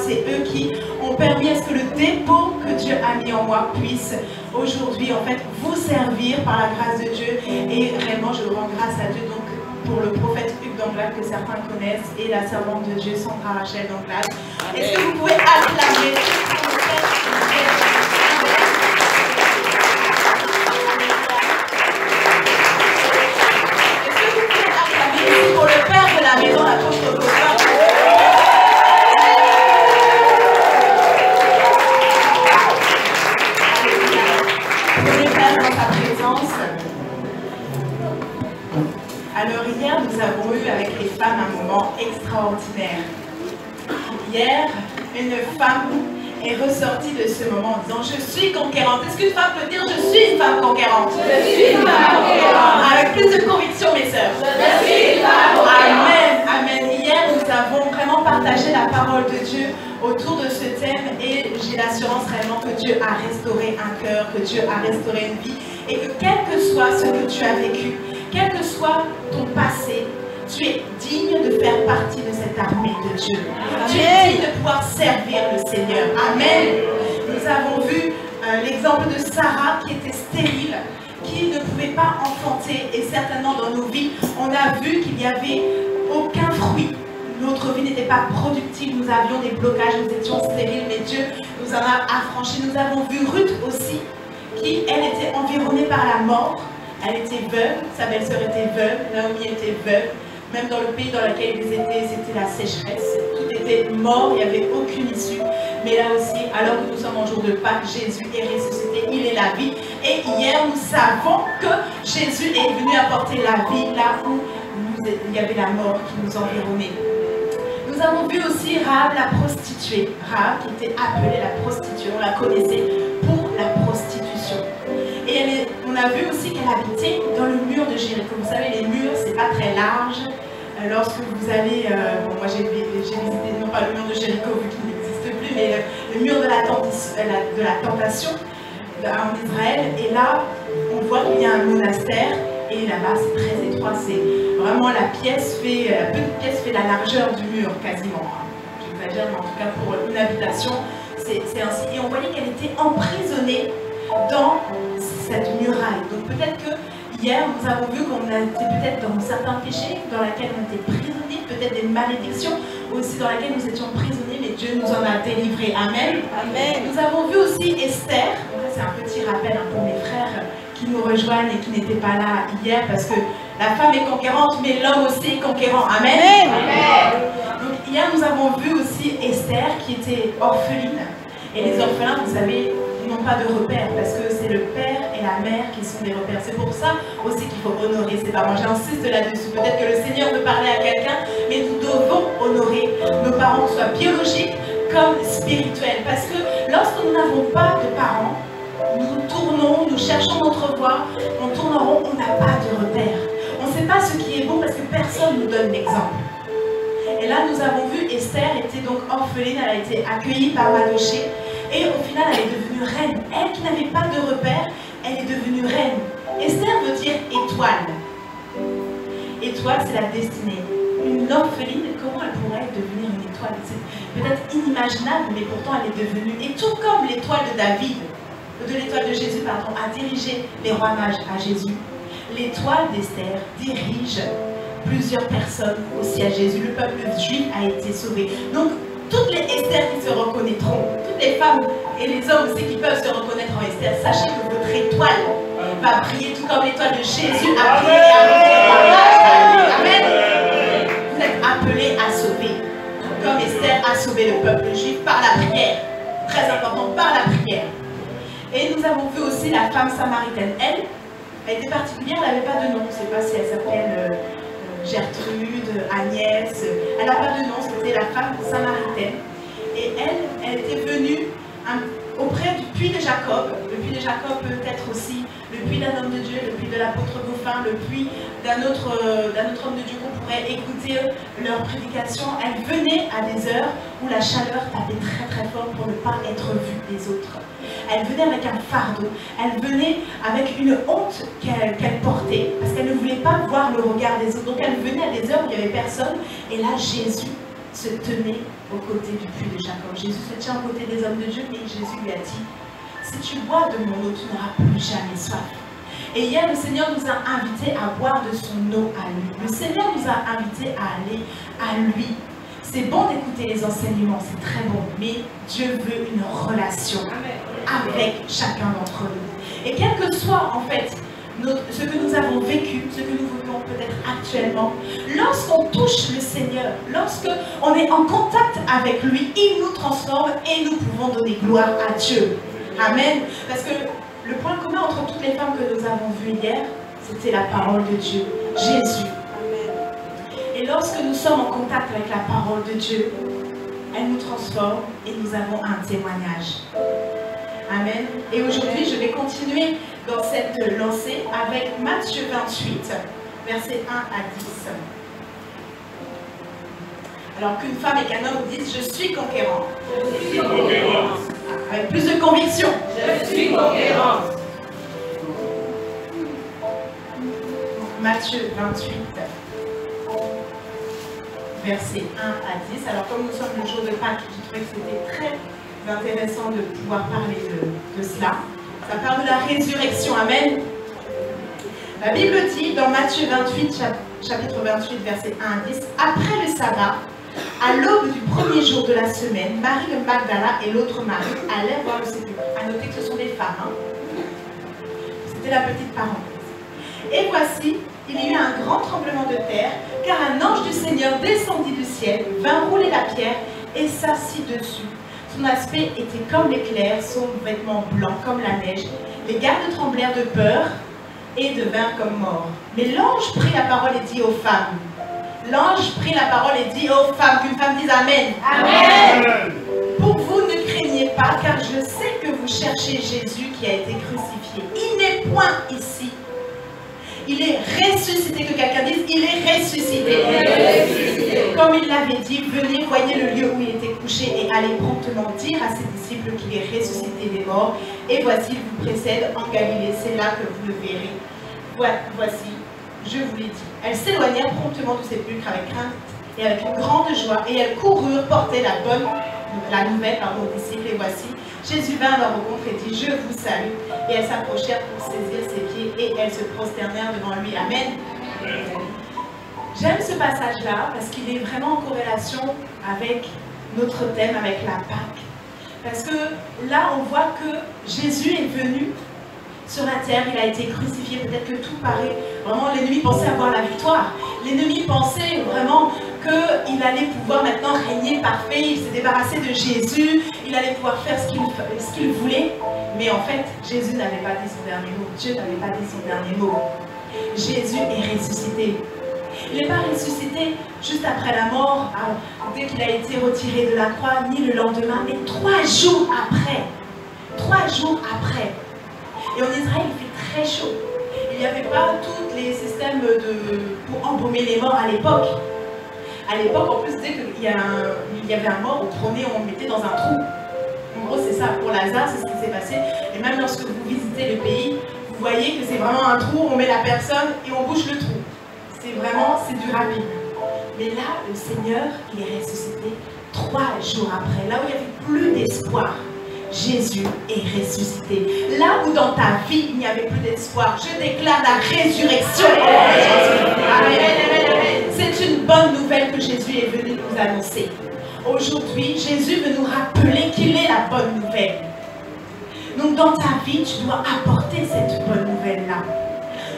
C'est eux qui ont permis à ce que le dépôt que Dieu a mis en moi puisse aujourd'hui en fait vous servir par la grâce de Dieu. Et vraiment je rends grâce à Dieu donc pour le prophète Hugues d'Anglade que certains connaissent et la servante de Dieu Sandra Rachel d'Anglade. Est-ce que vous pouvez acclamer pour le père de la maison, l'apôtre Gaudin? Alors hier, nous avons eu avec les femmes un moment extraordinaire. Hier, une femme est ressortie de ce moment en disant « Je suis conquérante ». Est-ce qu'une femme peut dire « Je suis une femme conquérante » ? Je suis une femme conquérante. Avec plus de conviction, mes sœurs. Je suis une femme conquérante. Amen, amen. Hier, nous avons vraiment partagé la parole de Dieu autour de ce thème et j'ai l'assurance réellement que Dieu a restauré un cœur, que Dieu a restauré une vie et que quel que soit ce que tu as vécu, quel que soit ton passé, tu es digne de faire partie de cette armée de Dieu. Amen. Tu es digne de pouvoir servir le Seigneur. Amen. Nous avons vu l'exemple de Sarah qui était stérile, qui ne pouvait pas enfanter. Et certainement dans nos vies, on a vu qu'il n'y avait aucun fruit. Notre vie n'était pas productive, nous avions des blocages, nous étions stériles, mais Dieu nous en a affranchis. Nous avons vu Ruth aussi, qui, elle, était environnée par la mort. Elle était veuve, sa belle-sœur était veuve, Naomi était veuve. Même dans le pays dans lequel ils étaient, c'était la sécheresse. Tout était mort, il n'y avait aucune issue. Mais là aussi, alors que nous sommes en jour de Pâques, Jésus est ressuscité, il est la vie. Et hier, nous savons que Jésus est venu apporter la vie là où il y avait la mort qui nous environnait. Nous avons vu aussi Rahab la prostituée. Rahab qui était appelée la prostituée, on la connaissait pour la prostitution. Et on a vu aussi qu'elle habitait dans le mur de Jéricho. Vous savez, les murs, c'est pas très large. Lorsque vous allez, bon, moi j'ai visité non pas le mur de Jéricho vu qu'il n'existe plus, mais le mur de la tentation en Israël. Et là, on voit qu'il y a un monastère. Et là-bas, c'est très étroit. C'est vraiment la petite pièce fait la largeur du mur, quasiment. J'exagère, mais en tout cas, pour une habitation, c'est ainsi. Et on voyait qu'elle était emprisonnée dans cette muraille. Donc peut-être que hier, nous avons vu qu'on était peut-être dans certains péchés, dans lesquels on était prisonniers, peut-être des malédictions, aussi dans lesquelles nous étions prisonniers, mais Dieu nous en a délivrés. Amen. Amen. Nous avons vu aussi Esther. C'est un petit rappel pour mes frères qui nous rejoignent et qui n'étaient pas là hier, parce que la femme est conquérante, mais l'homme aussi est conquérant. Amen. Amen. Donc hier, nous avons vu aussi Esther qui était orpheline. Et les orphelins, vous savez, n'ont pas de repères, parce que c'est le père et la mère qui sont des repères. C'est pour ça aussi qu'il faut honorer ses parents. J'insiste là-dessus. Peut-être que le Seigneur veut parler à quelqu'un, mais nous devons honorer nos parents, que ce soit biologiques comme spirituels. Parce que lorsque nous n'avons pas de parents, nous tournons, nous cherchons notre voie, on tourne en rond, on n'a pas de repère. On ne sait pas ce qui est bon parce que personne ne nous donne l'exemple. Et là, nous avons vu Esther était donc orpheline, elle a été accueillie par Mardochée et au final, elle est devenue reine. Elle qui n'avait pas de repère, elle est devenue reine. Esther veut dire étoile. Étoile, c'est la destinée. Une orpheline, comment elle pourrait devenir une étoile? C'est peut-être inimaginable, mais pourtant elle est devenue. Et tout comme l'étoile de David, de l'étoile de Jésus, pardon, a dirigé les rois mages à Jésus. L'étoile d'Esther dirige plusieurs personnes aussi à Jésus. Le peuple juif a été sauvé. Donc, toutes les Esther qui se reconnaîtront, toutes les femmes et les hommes aussi qui peuvent se reconnaître en Esther, sachez que votre étoile va briller tout comme l'étoile de Jésus a brillé et a brillé les rois mages. Amen. Vous êtes appelés à sauver, comme Esther a sauvé le peuple juif par la prière. Très important, par la prière. Et nous avons vu aussi la femme samaritaine. Elle était particulière, elle n'avait pas de nom. Je ne sais pas si elle s'appelle Gertrude, Agnès. Elle n'a pas de nom, c'était la femme samaritaine. Et elle était venue auprès du puits de Jacob. Le puits de Jacob peut être aussi le puits d'un homme de Dieu, le puits de l'apôtre Dauphin, le puits d'un autre homme de Dieu qu'on pourrait écouter leur prédication. Elle venait à des heures où la chaleur tapait très très fort pour ne pas être vue des autres. Elle venait avec un fardeau, elle venait avec une honte qu'elle portait, parce qu'elle ne voulait pas voir le regard des autres. Donc elle venait à des heures où il n'y avait personne, et là Jésus se tenait aux côtés du puits de Jacob. Jésus se tient aux côtés des hommes de Dieu, et Jésus lui a dit, si tu bois de mon eau, tu n'auras plus jamais soif. Et hier, le Seigneur nous a invités à boire de son eau à lui. Le Seigneur nous a invités à aller à lui. C'est bon d'écouter les enseignements, c'est très bon, mais Dieu veut une relation avec chacun d'entre nous. Et quel que soit en fait ce que nous avons vécu, ce que nous vivons peut-être actuellement, lorsqu'on touche le Seigneur, lorsqu'on est en contact avec lui, il nous transforme et nous pouvons donner gloire à Dieu. Amen. Parce que le point commun entre toutes les femmes que nous avons vues hier, c'était la parole de Dieu, Jésus. Et lorsque nous sommes en contact avec la parole de Dieu, elle nous transforme et nous avons un témoignage. Amen. Et aujourd'hui, je vais continuer dans cette lancée avec Matthieu 28, versets 1 à 10. Alors qu'une femme et qu'un homme disent « Je suis conquérant ». Je suis conquérant. Avec plus de conviction. Je suis conquérant. Matthieu 28. Versets 1 à 10. Alors comme nous sommes le jour de Pâques, je trouvais que c'était très intéressant de pouvoir parler de cela. Ça parle de la résurrection. Amen. La Bible dit dans Matthieu 28, chapitre 28, versets 1 à 10, après le sabbat, à l'aube du premier jour de la semaine, Marie de Magdala et l'autre Marie allèrent voir le sépulcre. À noter que ce sont des femmes. Hein. C'était la petite parenthèse. Et voici, il y eut un grand tremblement de terre, car un ange du Seigneur descendit du ciel, vint rouler la pierre et s'assit dessus. Son aspect était comme l'éclair, son vêtement blanc comme la neige. Les gardes tremblèrent de peur et devinrent comme morts. Mais l'ange prit la parole et dit aux femmes, L'ange prit la parole et dit aux femmes, qu'une femme dise Amen. Amen. Pour vous, ne craignez pas, car je sais que vous cherchez Jésus qui a été crucifié. Il n'est point ici. Il est ressuscité, que quelqu'un dise, il est ressuscité. Comme il l'avait dit, venez, voyez le lieu où il était couché et allez promptement dire à ses disciples qu'il est ressuscité des morts. Et voici, il vous précède en Galilée, c'est là que vous le verrez. Voici, je vous l'ai dit. Elles s'éloignèrent promptement du sépulcre avec crainte et avec une grande joie, et elles coururent porter la nouvelle aux disciples. Et voici, Jésus vint à leur rencontre et dit, je vous salue. Et elles s'approchèrent pour saisir ses pieds et elles se prosternèrent devant lui. Amen. J'aime ce passage-là parce qu'il est vraiment en corrélation avec notre thème, avec la Pâque. Parce que là, on voit que Jésus est venu sur la terre, il a été crucifié. Peut-être que tout paraît, vraiment, l'ennemi pensait avoir la victoire. L'ennemi pensait vraiment qu'il allait pouvoir maintenant régner parfait. Il s'est débarrassé de Jésus, il allait pouvoir faire ce qu'il voulait. Mais en fait, Jésus n'avait pas dit son dernier mot. Dieu n'avait pas dit son dernier mot. Jésus est ressuscité. Il n'est pas ressuscité juste après la mort, dès qu'il a été retiré de la croix, ni le lendemain, mais 3 jours après. 3 jours après. Et en Israël, il fait très chaud. Il n'y avait pas tous les systèmes pour embaumer les morts à l'époque. À l'époque, en plus, dès qu'il y avait un mort, on prenait, on le mettait dans un trou. En gros, c'est ça. Pour Lazare, c'est ce qui s'est passé. Et même lorsque vous visitez le pays, vous voyez que c'est vraiment un trou, on met la personne et on bouche le trou. C'est vraiment, c'est du rapide. Mais là, le Seigneur, il est ressuscité 3 jours après. Là où il n'y avait plus d'espoir, Jésus est ressuscité. Là où dans ta vie, il n'y avait plus d'espoir, je déclare la résurrection. C'est une bonne nouvelle que Jésus est venu nous annoncer. Aujourd'hui, Jésus veut nous rappeler qu'il est la bonne nouvelle. Donc dans ta vie, tu dois apporter cette bonne nouvelle-là.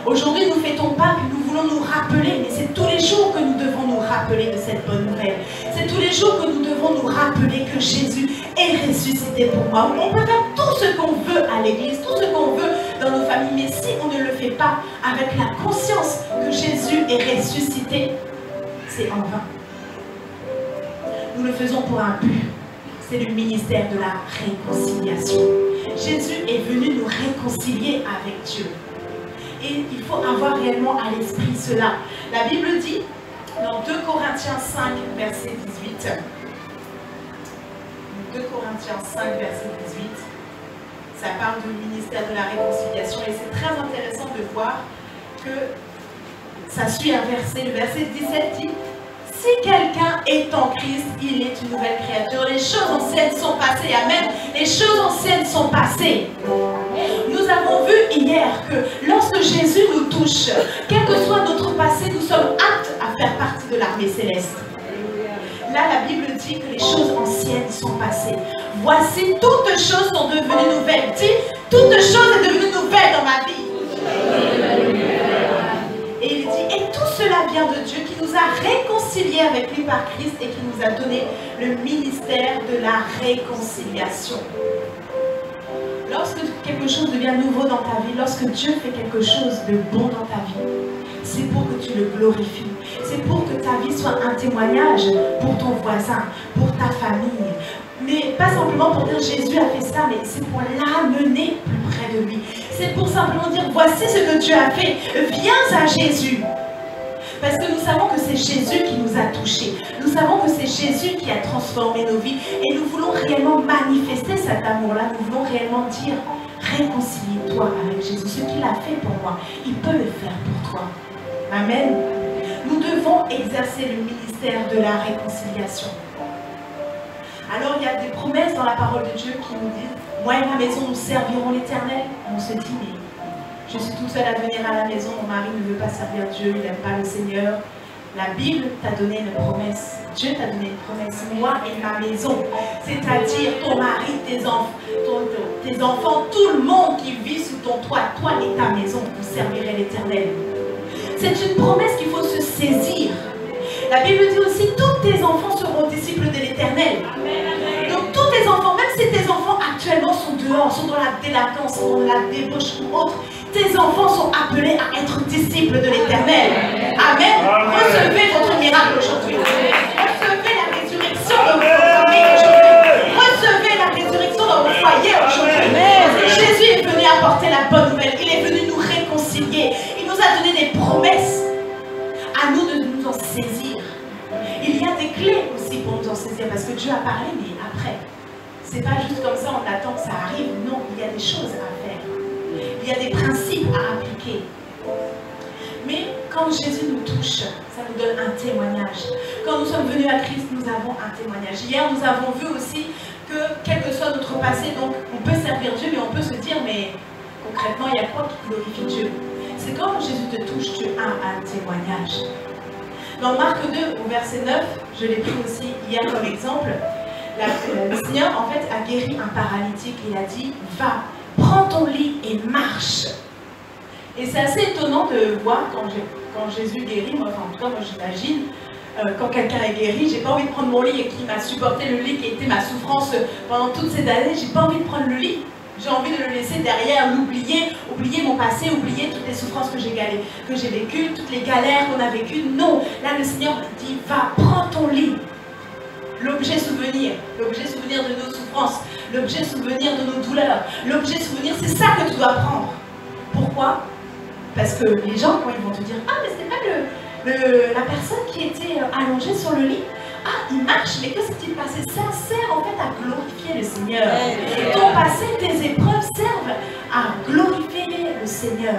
Aujourd'hui, nous fêtons Pâques, nous voulons nous rappeler, mais c'est tous les jours que nous devons nous rappeler de cette bonne nouvelle. C'est tous les jours que nous devons nous rappeler que Jésus est ressuscité pour moi. On peut faire tout ce qu'on veut à l'église, tout ce qu'on veut dans nos familles, mais si on ne le fait pas avec la conscience que Jésus est ressuscité, c'est en vain. Nous le faisons pour un but, c'est le ministère de la réconciliation. Jésus est venu nous réconcilier avec Dieu. Et il faut avoir réellement à l'esprit cela. La Bible dit, dans 2 Corinthiens 5, verset 18, 2 Corinthiens 5, verset 18, ça parle du ministère de la réconciliation. Et c'est très intéressant de voir que ça suit un verset. Le verset 17 dit, si quelqu'un est en Christ, il est une nouvelle créature. Les choses anciennes sont passées. Amen. Les choses anciennes sont passées. Nous avons vu hier que lorsque Jésus nous touche, quel que soit notre passé, nous sommes aptes à faire partie de l'armée céleste. Là, la Bible dit que les choses anciennes sont passées. Voici, toutes choses sont devenues nouvelles. Dis, toute chose est devenue nouvelle dans ma vie. Et il dit, et tout cela vient de Dieu qui nous a réconciliés avec lui par Christ et qui nous a donné le ministère de la réconciliation. Lorsque quelque chose devient nouveau dans ta vie, lorsque Dieu fait quelque chose de bon dans ta vie, c'est pour que tu le glorifies. C'est pour que ta vie soit un témoignage pour ton voisin, pour ta famille. Mais pas simplement pour dire Jésus a fait ça, mais c'est pour l'amener plus près de lui. C'est pour simplement dire voici ce que Dieu a fait. Viens à Jésus. Parce que nous savons que c'est Jésus qui nous a touchés. Nous savons que c'est Jésus qui a transformé nos vies. Et nous voulons réellement manifester cet amour-là. Nous voulons réellement dire, réconcilie-toi avec Jésus. Ce qu'il a fait pour moi, il peut le faire pour toi. Amen. Nous devons exercer le ministère de la réconciliation. Alors il y a des promesses dans la parole de Dieu qui nous disent, moi et ma maison, nous servirons l'Éternel. On se dit, mais je suis toute seule à venir à la maison, mon mari ne veut pas servir Dieu, il n'aime pas le Seigneur. La Bible t'a donné une promesse. Dieu t'a donné une promesse. Moi et ma maison. C'est-à-dire ton mari, tes enfants, tout le monde qui vit sous ton toit, toi et ta maison, vous servirez l'Éternel. C'est une promesse qu'il faut se saisir. La Bible dit aussi, tous tes enfants seront disciples de l'Éternel. Donc tous tes enfants, même si tes enfants actuellement sont dehors, sont dans la délinquance, sont dans la débauche ou autre, Tes enfants sont appelés à être disciples de l'Éternel. Amen. Recevez votre miracle aujourd'hui. Recevez la résurrection dans votre famille aujourd'hui. Recevez la résurrection dans vos foyers aujourd'hui. Jésus est venu apporter la bonne nouvelle. Il est venu nous réconcilier. Il nous a donné des promesses. À nous de nous en saisir. Il y a des clés aussi pour nous en saisir parce que Dieu a parlé, mais après. C'est pas juste comme ça, on attend que ça arrive. Non, il y a des choses à faire. Il y a des principes à appliquer. Mais quand Jésus nous touche, ça nous donne un témoignage. Quand nous sommes venus à Christ, nous avons un témoignage. Hier, nous avons vu aussi que, quel que soit notre passé, donc on peut servir Dieu, mais on peut se dire, mais concrètement, il y a quoi qui glorifie Dieu? C'est quand Jésus te touche, tu as un témoignage. Dans Marc 2, au verset 9, je l'ai pris aussi hier comme exemple, le Seigneur en fait a guéri un paralytique. Il a dit, va, prends ton lit et marche. Et c'est assez étonnant de voir quand Jésus guérit, moi, enfin en tout cas moi j'imagine, quand quelqu'un est guéri, j'ai pas envie de prendre mon lit et qui m'a supporté le lit qui était ma souffrance pendant toutes ces années, j'ai pas envie de prendre le lit. J'ai envie de le laisser derrière, l'oublier, oublier mon passé, oublier toutes les souffrances que j'ai vécues, toutes les galères qu'on a vécues. Non, là le Seigneur dit, va, prends ton lit. L'objet souvenir de nos souffrances, l'objet souvenir de nos douleurs, l'objet souvenir, c'est ça que tu dois prendre. Pourquoi? Parce que les gens, quand ils vont te dire, ah mais c'est pas la personne qui était allongée sur le lit. Ah, il marche, mais que s'est-il passé? Ça sert en fait à glorifier le Seigneur. Ton passé, tes épreuves servent à glorifier le Seigneur.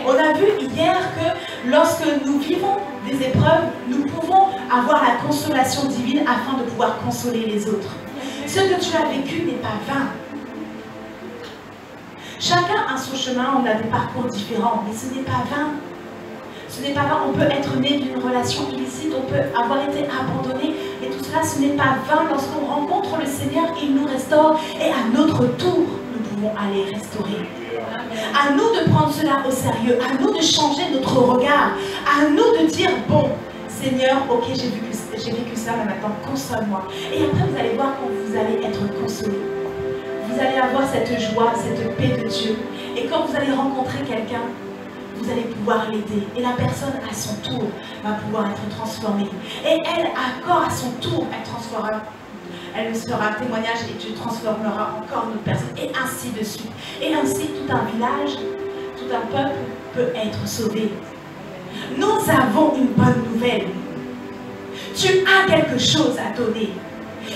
On a vu hier que lorsque nous vivons des épreuves, nous pouvons avoir la consolation divine afin de pouvoir consoler les autres. Ce que tu as vécu n'est pas vain. Chacun a son chemin, on a des parcours différents, mais ce n'est pas vain. Ce n'est pas vain, on peut être né d'une relation illicite, on peut avoir été abandonné, et tout cela, ce n'est pas vain. Lorsqu'on rencontre le Seigneur, il nous restaure, et à notre tour, nous pouvons aller restaurer. À nous de prendre cela au sérieux, à nous de changer notre regard, à nous de dire, bon, Seigneur, ok, j'ai vécu ça, mais maintenant, console-moi. Et après, vous allez voir quand vous allez être consolé. Vous allez avoir cette joie, cette paix de Dieu. Et quand vous allez rencontrer quelqu'un, vous allez pouvoir l'aider. Et la personne, à son tour, va pouvoir être transformée. Et elle, à son tour, elle sera témoignage et Dieu transformera encore notre personne. Et ainsi de suite. Et ainsi, tout un village, tout un peuple peut être sauvé. Nous avons une bonne nouvelle. Tu as quelque chose à donner.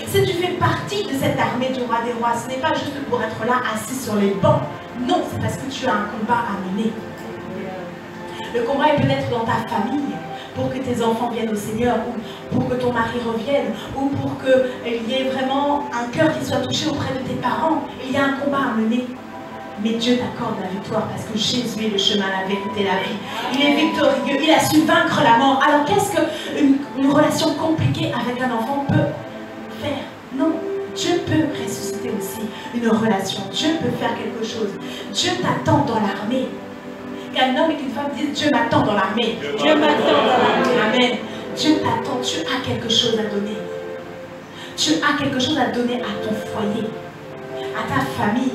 Si tu fais partie de cette armée du roi des rois, ce n'est pas juste pour être là, assis sur les bancs. Non, c'est parce que tu as un combat à mener. Le combat est peut-être dans ta famille, pour que tes enfants viennent au Seigneur, ou pour que ton mari revienne, ou pour qu'il y ait vraiment un cœur qui soit touché auprès de tes parents. Il y a un combat à mener. Mais Dieu t'accorde la victoire parce que Jésus est le chemin, la vérité, la vie. Il est victorieux, il a su vaincre la mort. Alors qu'est-ce qu'une relation compliquée avec un enfant peut faire? Non, Dieu peut ressusciter aussi une relation. Dieu peut faire quelque chose. Dieu t'attend dans l'armée. Qu'un homme et qu'une femme disent, Dieu m'attend dans l'armée. Dieu m'attend dans l'armée. Amen. Dieu t'attend, tu as quelque chose à donner. Tu as quelque chose à donner à ton foyer, à ta famille.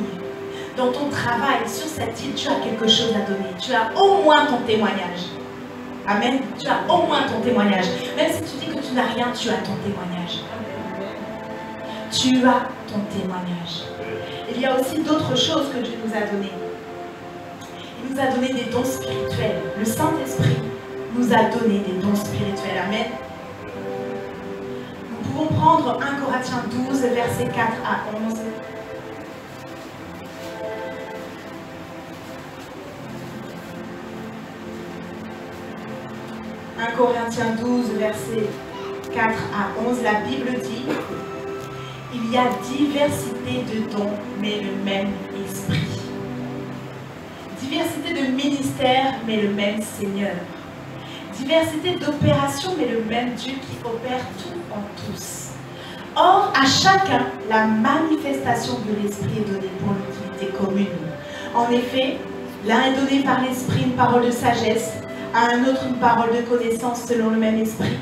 Dans ton travail, sur cette île, tu as quelque chose à donner. Tu as au moins ton témoignage. Amen. Tu as au moins ton témoignage. Même si tu dis que tu n'as rien, tu as ton témoignage. Tu as ton témoignage. Il y a aussi d'autres choses que Dieu nous a données. Il nous a donné des dons spirituels. Le Saint-Esprit nous a donné des dons spirituels. Amen. Nous pouvons prendre 1 Corinthiens 12, versets 4 à 11. 1 Corinthiens 12, versets 4 à 11, la Bible dit, il y a diversité de dons, mais le même esprit. Diversité de ministères, mais le même Seigneur. Diversité d'opérations, mais le même Dieu qui opère tout en tous. Or, à chacun, la manifestation de l'Esprit est donnée pour l'utilité commune. En effet, l'un est donné par l'Esprit une parole de sagesse, à un autre une parole de connaissance selon le même esprit,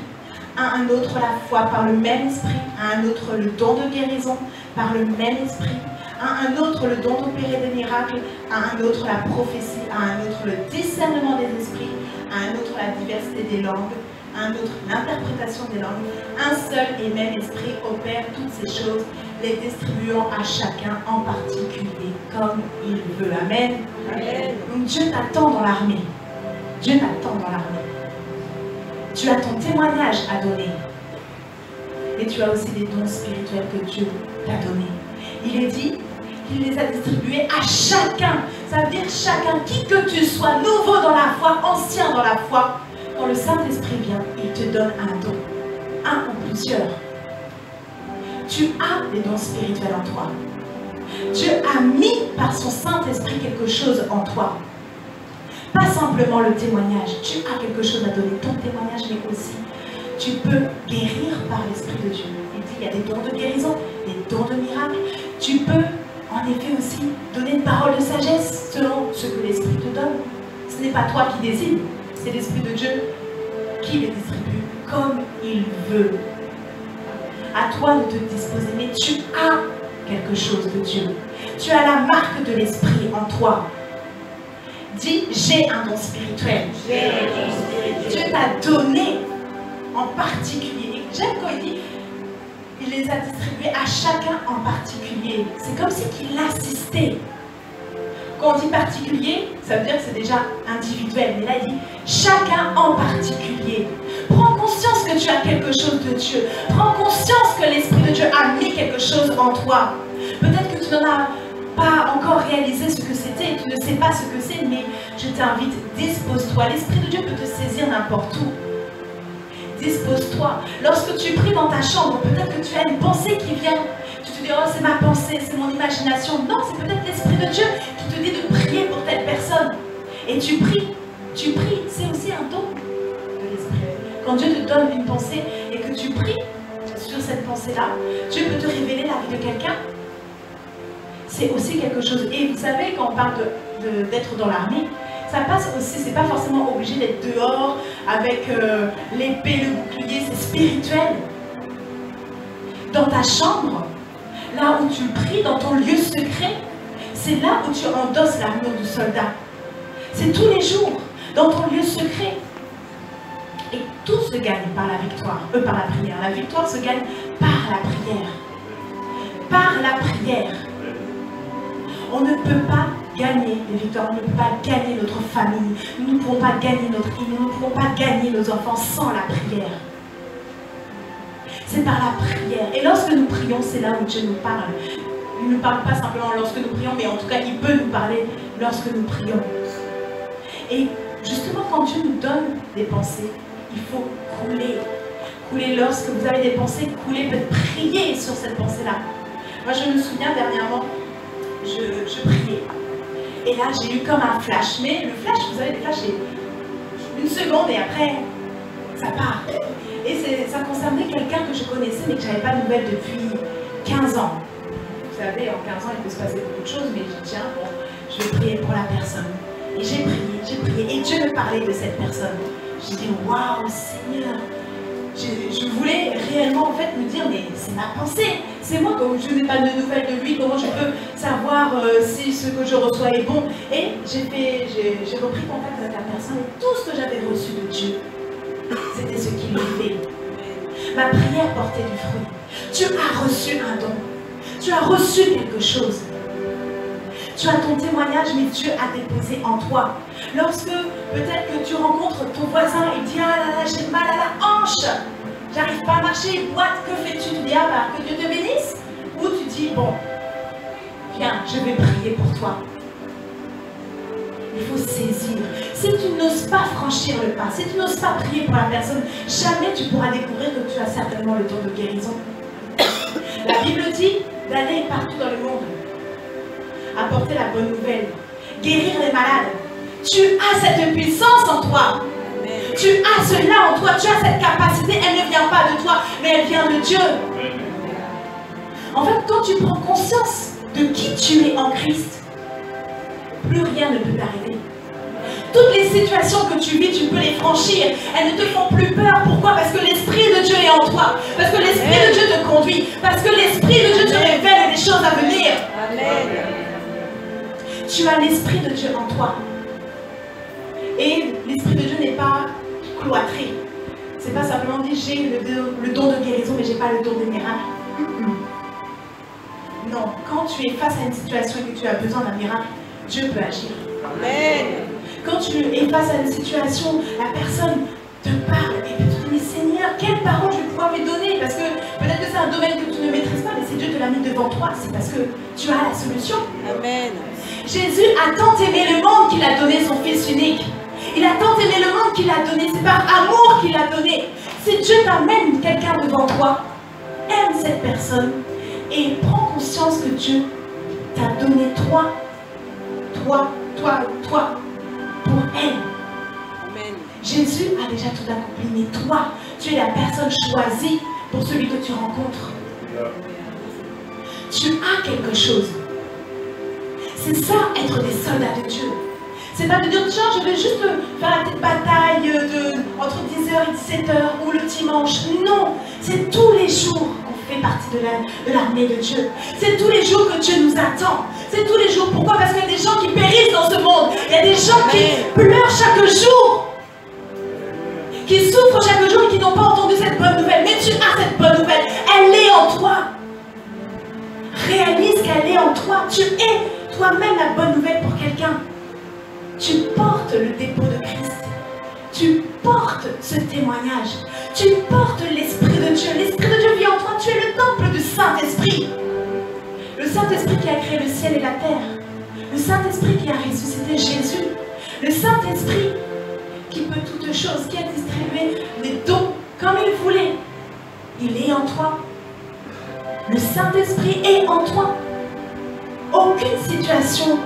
à un autre la foi par le même esprit, à un autre le don de guérison par le même esprit, à un autre le don d'opérer des miracles, à un autre la prophétie, à un autre le discernement des esprits, à un autre la diversité des langues, à un autre l'interprétation des langues. Un seul et même esprit opère toutes ces choses, les distribuant à chacun en particulier comme il veut. Amen. Amen. Donc Dieu t'attend dans l'armée. Dieu t'attend dans l'armée. Tu as ton témoignage à donner. Et tu as aussi des dons spirituels que Dieu t'a donnés. Il est dit qu'il les a distribués à chacun. Ça veut dire chacun, qui que tu sois, nouveau dans la foi, ancien dans la foi. Quand le Saint-Esprit vient, il te donne un don. Un ou plusieurs. Tu as des dons spirituels en toi. Dieu a mis par son Saint-Esprit quelque chose en toi. Pas simplement le témoignage. Tu as quelque chose à donner. Ton témoignage, mais aussi tu peux guérir par l'Esprit de Dieu. Il dit, il y a des dons de guérison, des dons de miracles. Tu peux, en effet, aussi donner une parole de sagesse selon ce que l'Esprit te donne. Ce n'est pas toi qui décide, c'est l'Esprit de Dieu qui les distribue comme il veut. À toi de te disposer, mais tu as quelque chose de Dieu. Tu as la marque de l'Esprit en toi. Dis, j'ai un don spirituel. Dieu t'a donné en particulier. J'aime quand il dit, il les a distribués à chacun en particulier. C'est comme si qu'il assistait. Quand on dit particulier, ça veut dire que c'est déjà individuel. Mais là, il dit chacun en particulier. Prends conscience que tu as quelque chose de Dieu. Prends conscience que l'Esprit de Dieu a mis quelque chose en toi. Peut-être que tu n'en as pas encore réalisé ce que c'était, tu ne sais pas ce que c'est, mais je t'invite, dispose-toi. L'Esprit de Dieu peut te saisir n'importe où. Dispose-toi. Lorsque tu pries dans ta chambre, peut-être que tu as une pensée qui vient. Tu te dis, oh, c'est ma pensée, c'est mon imagination. Non, c'est peut-être l'Esprit de Dieu qui te dit de prier pour telle personne. Et tu pries, c'est aussi un don de l'Esprit. Quand Dieu te donne une pensée et que tu pries sur cette pensée-là, Dieu peut te révéler la vie de quelqu'un. C'est aussi quelque chose. Et vous savez, quand on parle d'être dans l'armée, ça passe aussi, c'est pas forcément obligé d'être dehors avec l'épée, le bouclier, c'est spirituel. Dans ta chambre, là où tu pries, dans ton lieu secret, c'est là où tu endosses l'armure du soldat. C'est tous les jours, dans ton lieu secret. Et tout se gagne par la victoire, par la prière. La victoire se gagne par la prière. Par la prière. On ne peut pas gagner les victoires, on ne peut pas gagner notre famille, nous ne pourrons pas gagner notre île, nous ne pourrons pas gagner nos enfants sans la prière. C'est par la prière. Et lorsque nous prions, c'est là où Dieu nous parle. Il ne nous parle pas simplement lorsque nous prions, mais en tout cas, il peut nous parler lorsque nous prions. Et justement, quand Dieu nous donne des pensées, il faut couler. Couler lorsque vous avez des pensées, couler, peut-être prier sur cette pensée-là. Moi, je me souviens dernièrement, je priais. Et là, j'ai eu comme un flash. Mais le flash, vous savez, les flashs, c'est une seconde et après, ça part. Et ça concernait quelqu'un que je connaissais, mais que je n'avais pas de nouvelles depuis 15 ans. Vous savez, en 15 ans, il peut se passer beaucoup de choses, mais je dis, tiens, bon, je vais prier pour la personne. Et j'ai prié. Et Dieu me parlait de cette personne. J'ai dit, waouh, Seigneur. Je voulais réellement en fait me dire, mais c'est ma pensée, c'est moi, comme je n'ai pas de nouvelles de lui, comment je peux savoir si ce que je reçois est bon. Et j'ai repris contact avec la personne et tout ce que j'avais reçu de Dieu, c'était ce qu'il me fait. Ma prière portait du fruit. Tu as reçu un don, tu as reçu quelque chose. Tu as ton témoignage, mais Dieu a déposé en toi. Lorsque peut-être que tu rencontres ton voisin et dit, ah là là, j'ai mal à la hanche, j'arrive pas à marcher, what, que fais-tu? Tu dis, ah bah, que Dieu te bénisse. Ou tu dis, bon, viens, je vais prier pour toi. Il faut saisir. Si tu n'oses pas franchir le pas, si tu n'oses pas prier pour la personne, jamais tu pourras découvrir que tu as certainement le don de guérison. La Bible dit d'aller partout dans le monde, apporter la bonne nouvelle, guérir les malades. Tu as cette puissance en toi. Amen. Tu as cela en toi. Tu as cette capacité. Elle ne vient pas de toi, mais elle vient de Dieu. Amen. En fait, quand tu prends conscience de qui tu es en Christ, plus rien ne peut t'arriver. Toutes les situations que tu vis, tu peux les franchir. Elles ne te font plus peur. Pourquoi? Parce que l'Esprit de Dieu est en toi. Parce que l'Esprit de Dieu te conduit. Parce que l'Esprit de Dieu te révèle des choses à venir. Amen. tu as l'Esprit de Dieu en toi. Et l'Esprit de Dieu n'est pas cloîtré. C'est pas simplement dit j'ai le don de guérison, mais j'ai pas le don des miracles. Non, quand tu es face à une situation et que tu as besoin d'un miracle, Dieu peut agir. Amen. Quand tu es face à une situation, la personne te parle et puis tu te dis, mais Seigneur, quelle parole je vais pouvoir lui donner? Parce que peut-être que c'est un domaine que tu ne maîtrises pas, mais c'est Dieu te l'a mis devant toi. C'est parce que tu as la solution. Amen. Jésus a tant aimé le monde qu'il a donné son Fils unique. Il a tant aimé le monde qu'il a donné. C'est par amour qu'il a donné. Si Dieu t'amène quelqu'un devant toi, aime cette personne et prends conscience que Dieu t'a donné toi, pour elle. Amen. Jésus a déjà tout accompli, mais toi, tu es la personne choisie pour celui que tu rencontres. Tu as quelque chose. C'est ça, être des soldats de Dieu. C'est pas de dire, tiens, je vais juste faire la petite bataille entre 10h et 17h ou le dimanche. Non, c'est tous les jours qu'on fait partie de l'armée de Dieu. C'est tous les jours que Dieu nous attend. C'est tous les jours. Pourquoi? Parce qu'il y a des gens qui périssent dans ce monde. Il y a des gens qui pleurent chaque jour, qui souffrent chaque jour et qui n'ont pas entendu cette bonne nouvelle. Mais tu as cette bonne nouvelle. Elle est en toi. Réalise qu'elle est en toi. Tu es toi-même la bonne nouvelle pour quelqu'un. Tu portes le dépôt de Christ. Tu portes ce témoignage. Tu portes l'Esprit de Dieu. L'Esprit de Dieu vit en toi. Tu es le temple du Saint-Esprit. Le Saint-Esprit qui a créé le ciel et la terre. Le Saint-Esprit qui a ressuscité Jésus. Le Saint-Esprit qui peut toutes choses, qui a distribué les dons comme il voulait. Il est en toi. Le Saint-Esprit est en toi. Aucune situation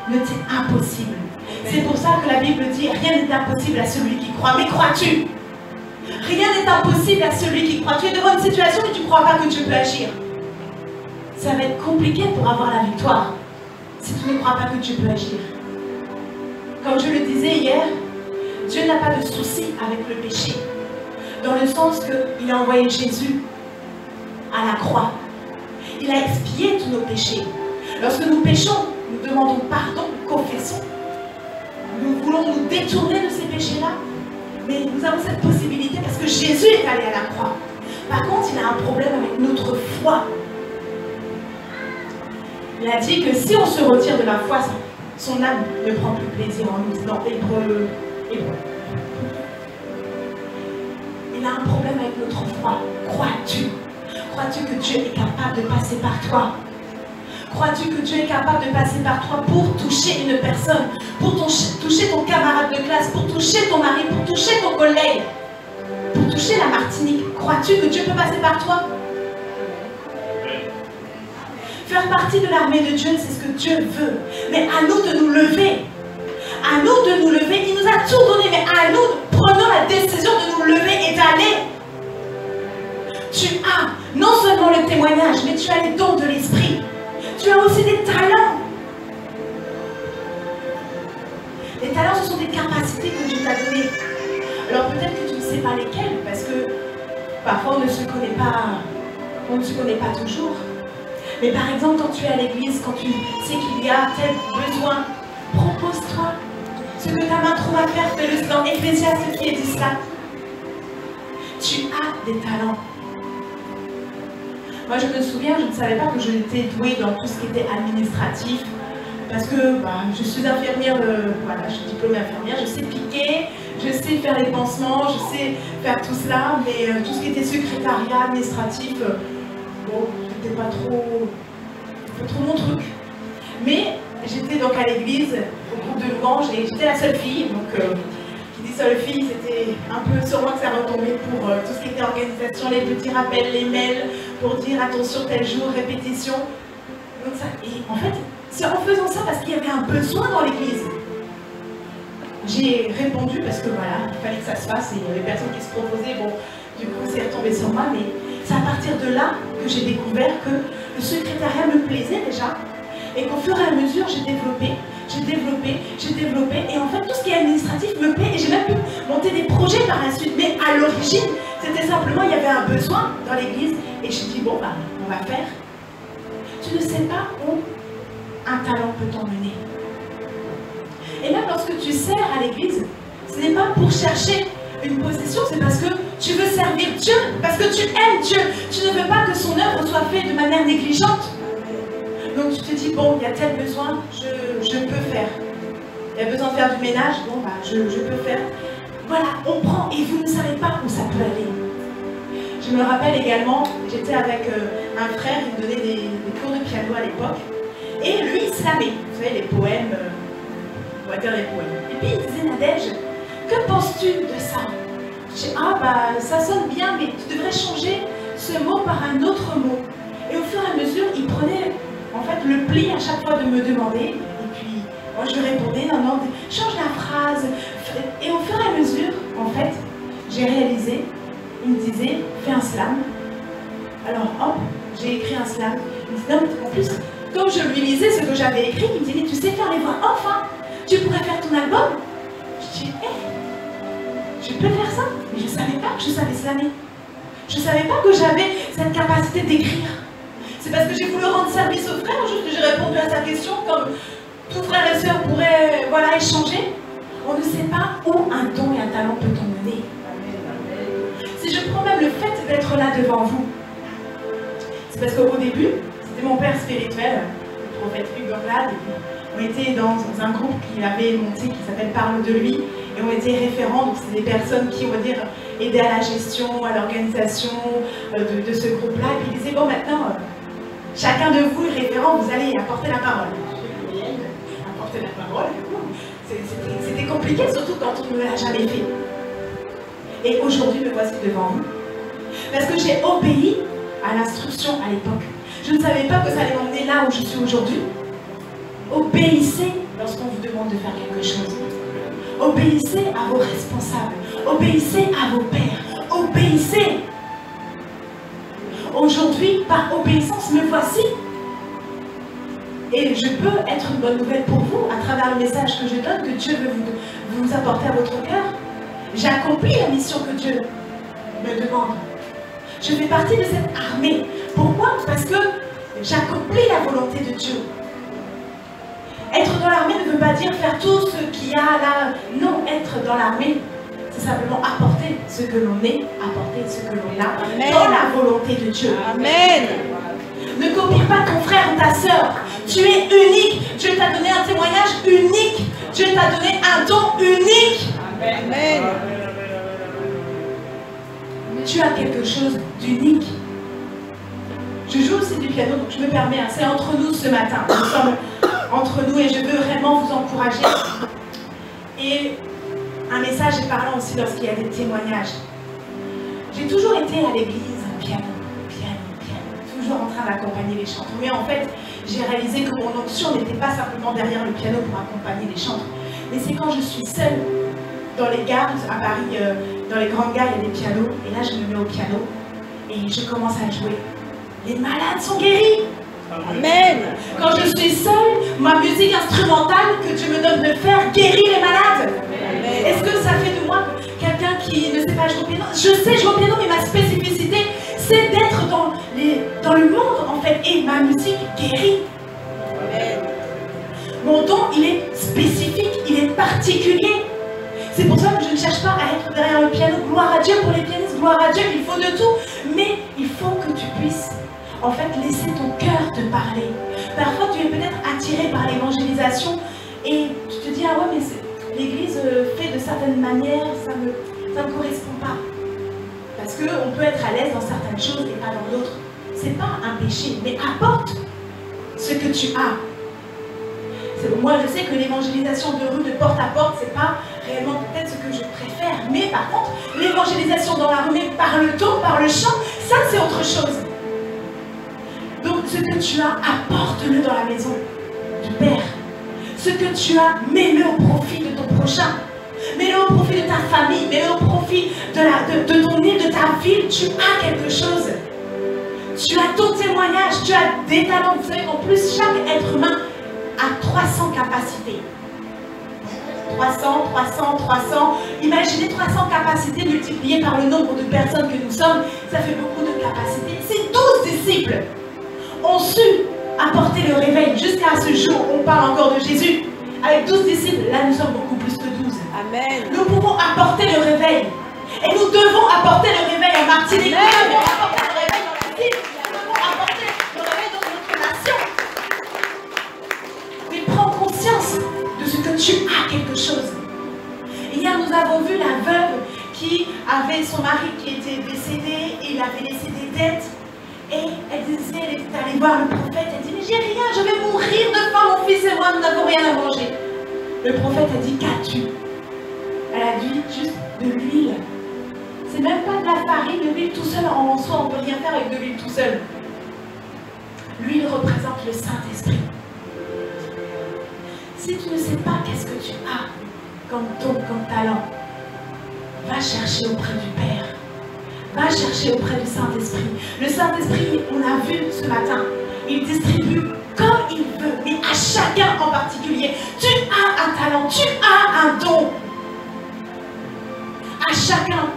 ne t'est impossible. C'est pour ça que la Bible dit, rien n'est impossible à celui qui croit. Mais crois-tu? Rien n'est impossible à celui qui croit. Tu es devant une situation et tu ne crois pas que Dieu peut agir. Ça va être compliqué pour avoir la victoire si tu ne crois pas que Dieu peut agir. Comme je le disais hier, Dieu n'a pas de souci avec le péché. Dans le sens qu'il a envoyé Jésus à la croix. Il a expié tous nos péchés. Lorsque nous péchons, nous demandons pardon, nous confessons. Nous voulons nous détourner de ces péchés-là. Mais nous avons cette possibilité parce que Jésus est allé à la croix. Par contre, il a un problème avec notre foi. Il a dit que si on se retire de la foi, son âme ne prend plus plaisir en nous. Dans Hébreu. Il a un problème avec notre foi. Crois-tu? Crois-tu que Dieu est capable de passer par toi? Crois-tu que Dieu est capable de passer par toi pour toucher une personne, pour toucher ton camarade de classe, pour toucher ton mari, pour toucher ton collègue, pour toucher la Martinique? Crois-tu que Dieu peut passer par toi? Faire partie de l'armée de Dieu, c'est ce que Dieu veut. Mais à nous de nous lever. À nous de nous lever. Il nous a tout donné, mais à nous, prenons la décision de nous lever et d'aller. Tu as non seulement le témoignage, mais tu as les dons de l'esprit. Tu as aussi des talents. Les talents, ce sont des capacités que Dieu t'a données. Alors peut-être que tu ne sais pas lesquelles, parce que parfois on ne se connaît pas toujours. Mais par exemple, quand tu es à l'église, quand tu sais qu'il y a tel besoin, propose-toi. Ce que ta main trouve à faire, fais-le. Dans Ecclésiaste qui est dit cela. Tu as des talents. Moi, je me souviens, je ne savais pas que j'étais douée dans tout ce qui était administratif. Parce que je suis infirmière, voilà, je suis diplômée infirmière, je sais piquer, je sais faire les pansements, je sais faire tout cela, mais tout ce qui était secrétariat, administratif, bon, c'était pas trop mon truc. Mais j'étais donc à l'église, au groupe de louanges, et j'étais la seule fille, donc qui dit seule fille, c'était un peu sur moi que ça retombait pour tout ce qui était organisation, les petits rappels, les mails, pour dire attention tel jour, répétition. Donc ça, et en fait, c'est en faisant ça parce qu'il y avait un besoin dans l'église. J'ai répondu parce que voilà, il fallait que ça se fasse et il y avait personne qui se proposait. Bon, du coup, c'est retombé sur moi, mais c'est à partir de là que j'ai découvert que le secrétariat me plaisait déjà et qu'au fur et à mesure, j'ai développé. Et en fait, tout ce qui est administratif me plaît et j'ai même pu monter des projets par la suite. Mais à l'origine, c'était simplement, il y avait un besoin dans l'église et j'ai dit, bon, on va faire. Tu ne sais pas où un talent peut t'emmener. Et même lorsque tu sers à l'église, ce n'est pas pour chercher une possession, c'est parce que tu veux servir Dieu, parce que tu aimes Dieu. Tu ne veux pas que son œuvre soit faite de manière négligente. Donc tu te dis, bon, il y a tel besoin, je peux faire. Il y a besoin de faire du ménage, bon, bah, je peux faire. Voilà, on prend et vous ne savez pas où ça peut aller. Je me rappelle également, j'étais avec un frère, il me donnait des cours de piano à l'époque. Et lui, il slamait, vous savez, les poèmes, on va dire les poèmes. Et puis il disait, Nadège, que penses-tu de ça? Je dis, ah bah ça sonne bien, mais tu devrais changer ce mot par un autre mot. Et au fur et à mesure, il prenait en fait le pli à chaque fois de me demander. Et puis moi je lui répondais, non, change la phrase. Et au fur et à mesure, en fait, j'ai réalisé, il me disait, fais un slam. Alors hop, j'ai écrit un slam. Il me dit, non, en plus, comme je lui lisais ce que j'avais écrit, il me dit, mais tu sais faire les voix, enfin, tu pourrais faire ton album. Je dis, je peux faire ça, mais je ne savais pas que je savais slammer. Je ne savais pas que j'avais cette capacité d'écrire. C'est parce que j'ai voulu rendre service au frère, juste que j'ai répondu à sa question, comme tout frère et sœur pourraient échanger. On ne sait pas où un don et un talent peut t'emmener. Si je prends même le fait d'être là devant vous, c'est parce qu'au début, c'était mon père spirituel, le prophète Hugues Anglade. On était dans un groupe qu'il avait monté qui s'appelle Parle de lui. Et on était référents, donc c'est des personnes qui, on va dire, aidaient à la gestion, à l'organisation de ce groupe-là. Et puis il disait, bon maintenant, chacun de vous est référent, vous allez apporter la parole. Apporter la parole, c'était compliqué, surtout quand on ne l'a jamais fait. Et aujourd'hui, me voici devant vous. Parce que j'ai obéi à l'instruction à l'époque. Je ne savais pas que ça allait m'emmener là où je suis aujourd'hui. Obéissez lorsqu'on vous demande de faire quelque chose. Obéissez à vos responsables. Obéissez à vos pères. Obéissez. Aujourd'hui, par obéissance, me voici. Et je peux être une bonne nouvelle pour vous à travers le message que je donne, que Dieu veut vous apporter à votre cœur. J'accomplis la mission que Dieu me demande. Je fais partie de cette armée. Pourquoi? Parce que j'accomplis la volonté de Dieu. Être dans l'armée ne veut pas dire faire tout ce qu'il y a là. Non, être dans l'armée, c'est simplement apporter ce que l'on est, apporter ce que l'on a. Amen. Dans la volonté de Dieu. Amen. Ne copie pas ton frère ou ta sœur. Tu es unique. Dieu t'a donné un témoignage unique. Dieu t'a donné un don unique. Amen. Tu as quelque chose d'unique. Je joue aussi du piano, donc je me permets, c'est entre nous ce matin. Nous sommes entre nous et je veux vraiment vous encourager. Et un message est parlant aussi lorsqu'il y a des témoignages. J'ai toujours été à l'église, piano, toujours en train d'accompagner les chantres. Mais en fait, j'ai réalisé que mon onction n'était pas simplement derrière le piano pour accompagner les chantres. Mais c'est quand je suis seule dans les gares, à Paris, dans les grandes gares, il y a des pianos. Et là, je me mets au piano et je commence à jouer. Les malades sont guéris. Amen. Quand je suis seule, ma musique instrumentale que Dieu me donne de faire guérit les malades. Est-ce que ça fait de moi quelqu'un qui ne sait pas jouer au piano? Je sais jouer au piano, mais ma spécificité, c'est d'être dans le monde, en fait. Et ma musique guérit. Amen. Mon don, il est spécifique, il est particulier. C'est pour ça que je ne cherche pas à être derrière le piano. Gloire à Dieu pour les pianistes, gloire à Dieu, il faut de tout. Mais il faut que tu puisses, en fait, laisser ton cœur te parler. Parfois, tu es peut-être attiré par l'évangélisation et tu te dis, ah ouais, mais l'église fait de certaines manières, ça ne correspond pas. Parce qu'on peut être à l'aise dans certaines choses et pas dans d'autres. C'est pas un péché, mais apporte ce que tu as. Moi, je sais que l'évangélisation de rue, de porte à porte, c'est pas réellement peut-être ce que je préfère. Mais par contre, l'évangélisation dans la rue, mais par le ton, par le chant, ça c'est autre chose. Donc, ce que tu as, apporte-le dans la maison du Père. Ce que tu as, mets-le au profit de ton prochain. Mets-le au profit de ta famille. Mets-le au profit de ton île, de ta ville. Tu as quelque chose. Tu as ton témoignage. Tu as des talents. Vous savez qu'en plus, chaque être humain a 300 capacités. 300. Imaginez 300 capacités multipliées par le nombre de personnes que nous sommes. Ça fait beaucoup de capacités. Ces 12 disciples ont su apporter le réveil. Jusqu'à ce jour, on parle encore de Jésus. avec 12 disciples. Là, nous sommes beaucoup plus que 12. Amen. Nous pouvons apporter le réveil. Et nous devons apporter le réveil en Martinique. Nous devons apporter le réveil dans les îles. Nous devons apporter le réveil dans notre nation. Mais prends conscience de ce que tu as quelque chose. Hier, nous avons vu la veuve qui avait son mari qui était décédé. Il avait laissé des dettes. Et elle disait, elle est allée voir le prophète. Elle dit, mais j'ai rien, je vais mourir de faim, mon fils et moi, nous n'avons rien à manger. Le prophète a dit, qu'as-tu? Elle a dit, juste de l'huile. C'est même pas de la farine, de l'huile tout seul en soi, on ne peut rien faire avec de l'huile tout seul. L'huile représente le Saint-Esprit. Si tu ne sais pas qu'est-ce que tu as comme don, comme talent, va chercher auprès du Père. Va chercher auprès du Saint-Esprit. Le Saint-Esprit, on l'a vu ce matin, il distribue comme il veut, mais à chacun en particulier. Tu as un talent, tu as un don. À chacun.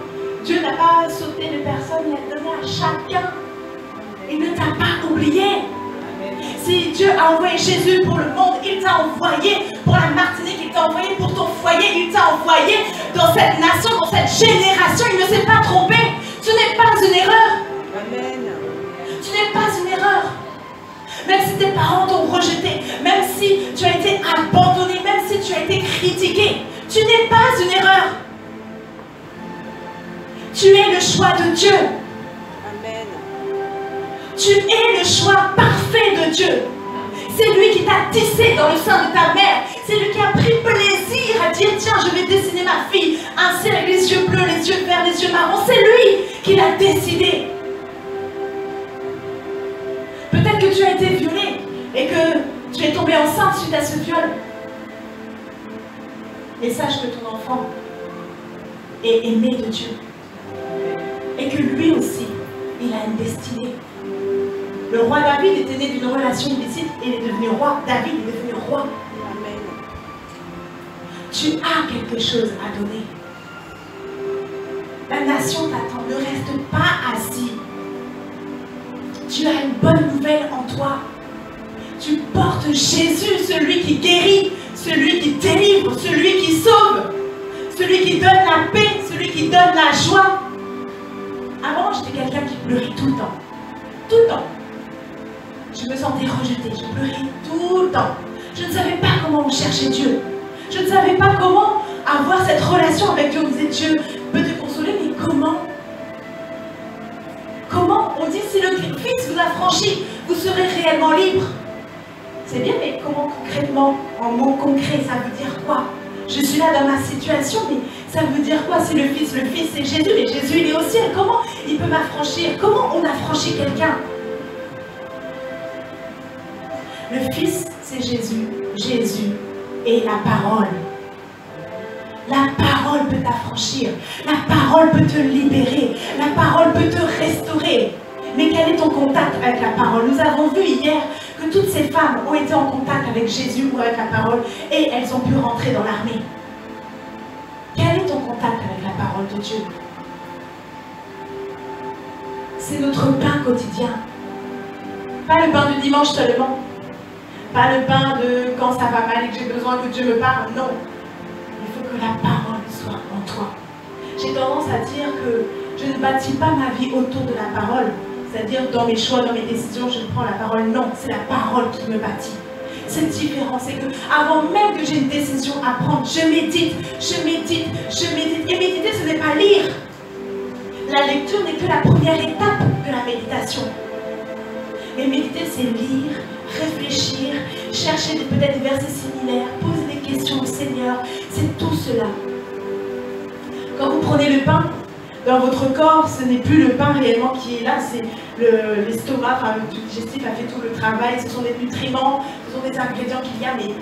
Dieu n'a pas sauté de personne, il a donné à chacun. Il ne t'a pas oublié. Si Dieu a envoyé Jésus pour le monde, il t'a envoyé pour la Martinique, il t'a envoyé pour ton foyer, il t'a envoyé dans cette nation, dans cette génération. Il ne s'est pas trompé. Tu n'es pas une erreur. Amen. Tu n'es pas une erreur. Même si tes parents t'ont rejeté, même si tu as été abandonné, même si tu as été critiqué, tu n'es pas une erreur. Tu es le choix de Dieu. Amen. Tu es le choix parfait de Dieu. C'est lui qui t'a tissé dans le sein de ta mère. C'est lui qui a pris plaisir à dire, tiens, je vais dessiner ma fille ainsi avec les yeux bleus, les yeux verts, les yeux marrons. C'est lui qui l'a décidé. Peut-être que tu as été violée et que tu es tombée enceinte suite à ce viol. Et sache que ton enfant est aimé de Dieu. Et que lui aussi, il a une destinée. Le roi David était né d'une relation illicite et il est devenu roi. David est devenu roi. Amen. Tu as quelque chose à donner. La nation t'attend. Ne reste pas assis. Tu as une bonne nouvelle en toi. Tu portes Jésus, celui qui guérit, celui qui délivre, celui qui sauve, celui qui donne la paix, celui qui donne la joie. Avant, j'étais quelqu'un qui pleurait tout le temps. Tout le temps. Je me sentais rejetée, je pleurais tout le temps. Je ne savais pas comment chercher Dieu. Je ne savais pas comment avoir cette relation avec Dieu. On disait, Dieu peut te consoler, mais comment? Comment? On dit, si le Fils vous a franchi, vous serez réellement libre. C'est bien, mais comment concrètement? En mots concrets, ça veut dire quoi? Je suis là dans ma situation, mais ça veut dire quoi? Si le Fils c'est Jésus, mais Jésus il est au ciel. Comment il peut m'affranchir? Comment on affranchit quelqu'un? Le Fils, c'est Jésus. Jésus est la parole. La parole peut t'affranchir. La parole peut te libérer. La parole peut te restaurer. Mais quel est ton contact avec la parole? Nous avons vu hier que toutes ces femmes ont été en contact avec Jésus ou avec la parole et elles ont pu rentrer dans l'armée. Quel est ton contact avec la parole de Dieu? C'est notre pain quotidien. Pas le pain du dimanche seulement. Pas le pain de quand ça va mal et que j'ai besoin que Dieu me parle. Non. Il faut que la parole soit en toi. J'ai tendance à dire que je ne bâtis pas ma vie autour de la parole. C'est-à-dire dans mes choix, dans mes décisions, je prends la parole. Non, c'est la parole qui me bâtit. C'est différent. C'est que avant même que j'ai une décision à prendre, je médite, je médite, je médite. Et méditer, ce n'est pas lire. La lecture n'est que la première étape de la méditation. Mais méditer, c'est lire, réfléchir, chercher peut-être des versets similaires, poser des questions au Seigneur. C'est tout cela. Quand vous prenez le pain, dans votre corps, ce n'est plus le pain réellement qui est là, c'est l'estomac, enfin le digestif a fait tout le travail, ce sont des nutriments, ce sont des ingrédients qu'il y a, mais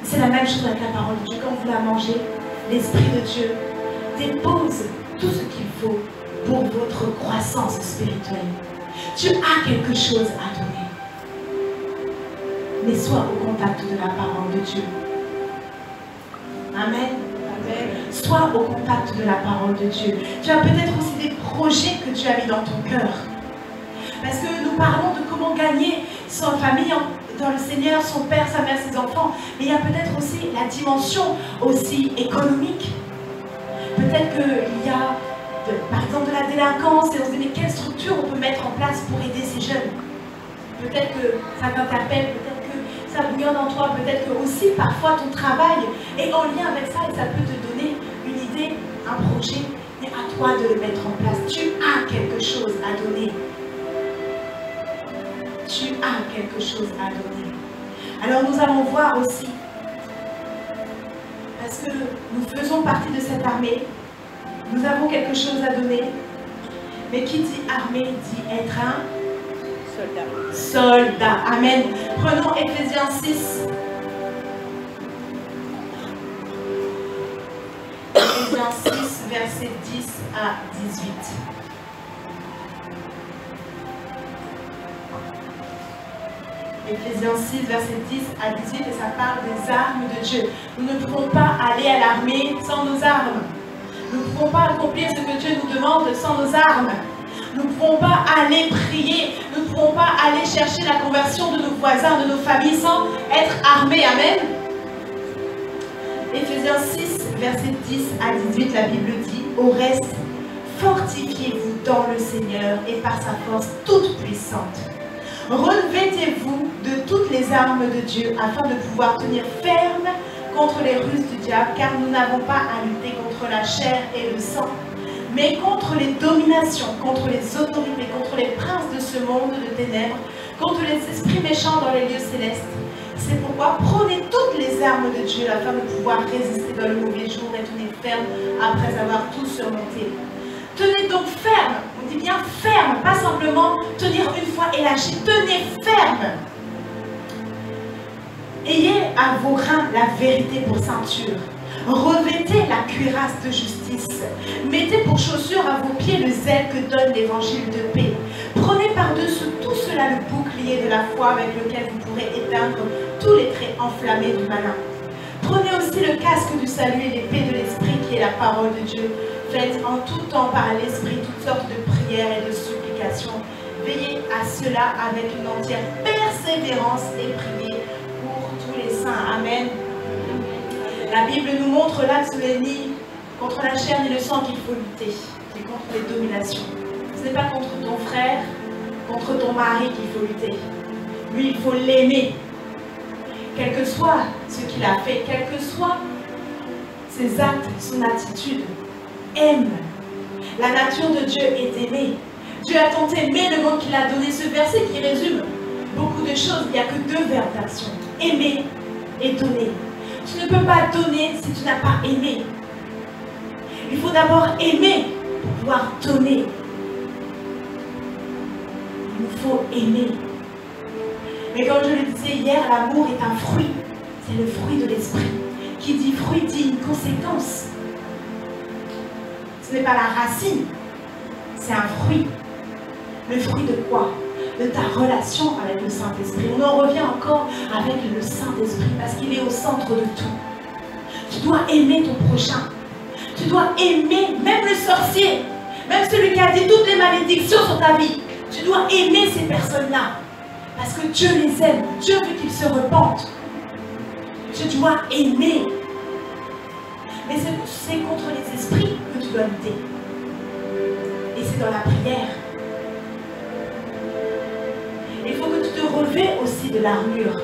c'est la même chose avec la parole de Dieu. Quand vous la mangez, l'Esprit de Dieu dépose tout ce qu'il faut pour votre croissance spirituelle. Tu as quelque chose à donner. Mais sois au contact de la parole de Dieu. Amen. Sois au contact de la parole de Dieu. Tu as peut-être aussi des projets que tu as mis dans ton cœur. Parce que nous parlons de comment gagner sa famille dans le Seigneur, son père, sa mère, ses enfants, mais il y a peut-être aussi la dimension aussi économique. Peut-être qu'il y a, par exemple, de la délinquance et on se dit mais quelle structure on peut mettre en place pour aider ces jeunes. Peut-être que ça t'interpelle, peut-être que ça bouillonne en toi, peut-être que aussi parfois ton travail est en lien avec ça et ça peut te donner une idée, un projet, mais à toi de le mettre en place. Tu as quelque chose à donner. Tu as quelque chose à donner. Alors nous allons voir aussi, parce que nous faisons partie de cette armée, nous avons quelque chose à donner, mais qui dit armée dit être un soldat. Amen. Prenons Éphésiens 6. Éphésiens 6, versets 10 à 18. Éphésiens 6, verset 10 à 18, et ça parle des armes de Dieu. Nous ne pouvons pas aller à l'armée sans nos armes. Nous ne pouvons pas accomplir ce que Dieu nous demande sans nos armes. Nous ne pouvons pas aller prier. Nous ne pouvons pas aller chercher la conversion de nos voisins, de nos familles sans être armés. Amen. Éphésiens 6, verset 10 à 18, la Bible dit, au reste, fortifiez-vous dans le Seigneur et par sa force toute puissante. Revêtez-vous de toutes les armes de Dieu afin de pouvoir tenir ferme contre les ruses du diable, car nous n'avons pas à lutter contre la chair et le sang, mais contre les dominations, contre les autorités, contre les princes de ce monde de ténèbres, contre les esprits méchants dans les lieux célestes. C'est pourquoi prenez toutes les armes de Dieu afin de pouvoir résister dans le mauvais jour et tenir ferme après avoir tout surmonté. Tenez donc ferme, on dit bien ferme, pas simplement tenir une fois et lâcher, tenez ferme. Ayez à vos reins la vérité pour ceinture. Revêtez la cuirasse de justice. Mettez pour chaussure à vos pieds le zèle que donne l'évangile de paix. Prenez par-dessus tout cela le bouclier de la foi avec lequel vous pourrez éteindre tous les traits enflammés du malin. Prenez aussi le casque du salut et l'épée de l'esprit qui est la parole de Dieu. Faites en tout temps par l'esprit toutes sortes de prières et de supplications. Veillez à cela avec une entière persévérance et priez pour tous les saints. Amen. La Bible nous montre là que ce n'est ni contre la chair ni le sang qu'il faut lutter, c'est contre les dominations. Ce n'est pas contre ton frère, contre ton mari qu'il faut lutter. Lui, il faut l'aimer. Quel que soit ce qu'il a fait, quels que soient ses actes, son attitude, aime. La nature de Dieu est aimée. Dieu a tant aimé le monde qu'il a donné. Ce verset qui résume beaucoup de choses. Il n'y a que deux verbes d'action. Aimer et donner. Tu ne peux pas donner si tu n'as pas aimé. Il faut d'abord aimer pour pouvoir donner. Il nous faut aimer. Mais comme je le disais hier, l'amour est un fruit. C'est le fruit de l'esprit. Qui dit fruit dit une conséquence. Ce n'est pas la racine, c'est un fruit. Le fruit de quoi? De ta relation avec le Saint-Esprit. On en revient encore avec le Saint-Esprit parce qu'il est au centre de tout. Tu dois aimer ton prochain. Tu dois aimer même le sorcier, même celui qui a dit toutes les malédictions sur ta vie. Tu dois aimer ces personnes-là parce que Dieu les aime. Dieu veut qu'ils se repentent. Tu dois aimer. Mais c'est contre les esprits que tu dois lutter. Et c'est dans la prière. Il faut que tu te revêts aussi de l'armure.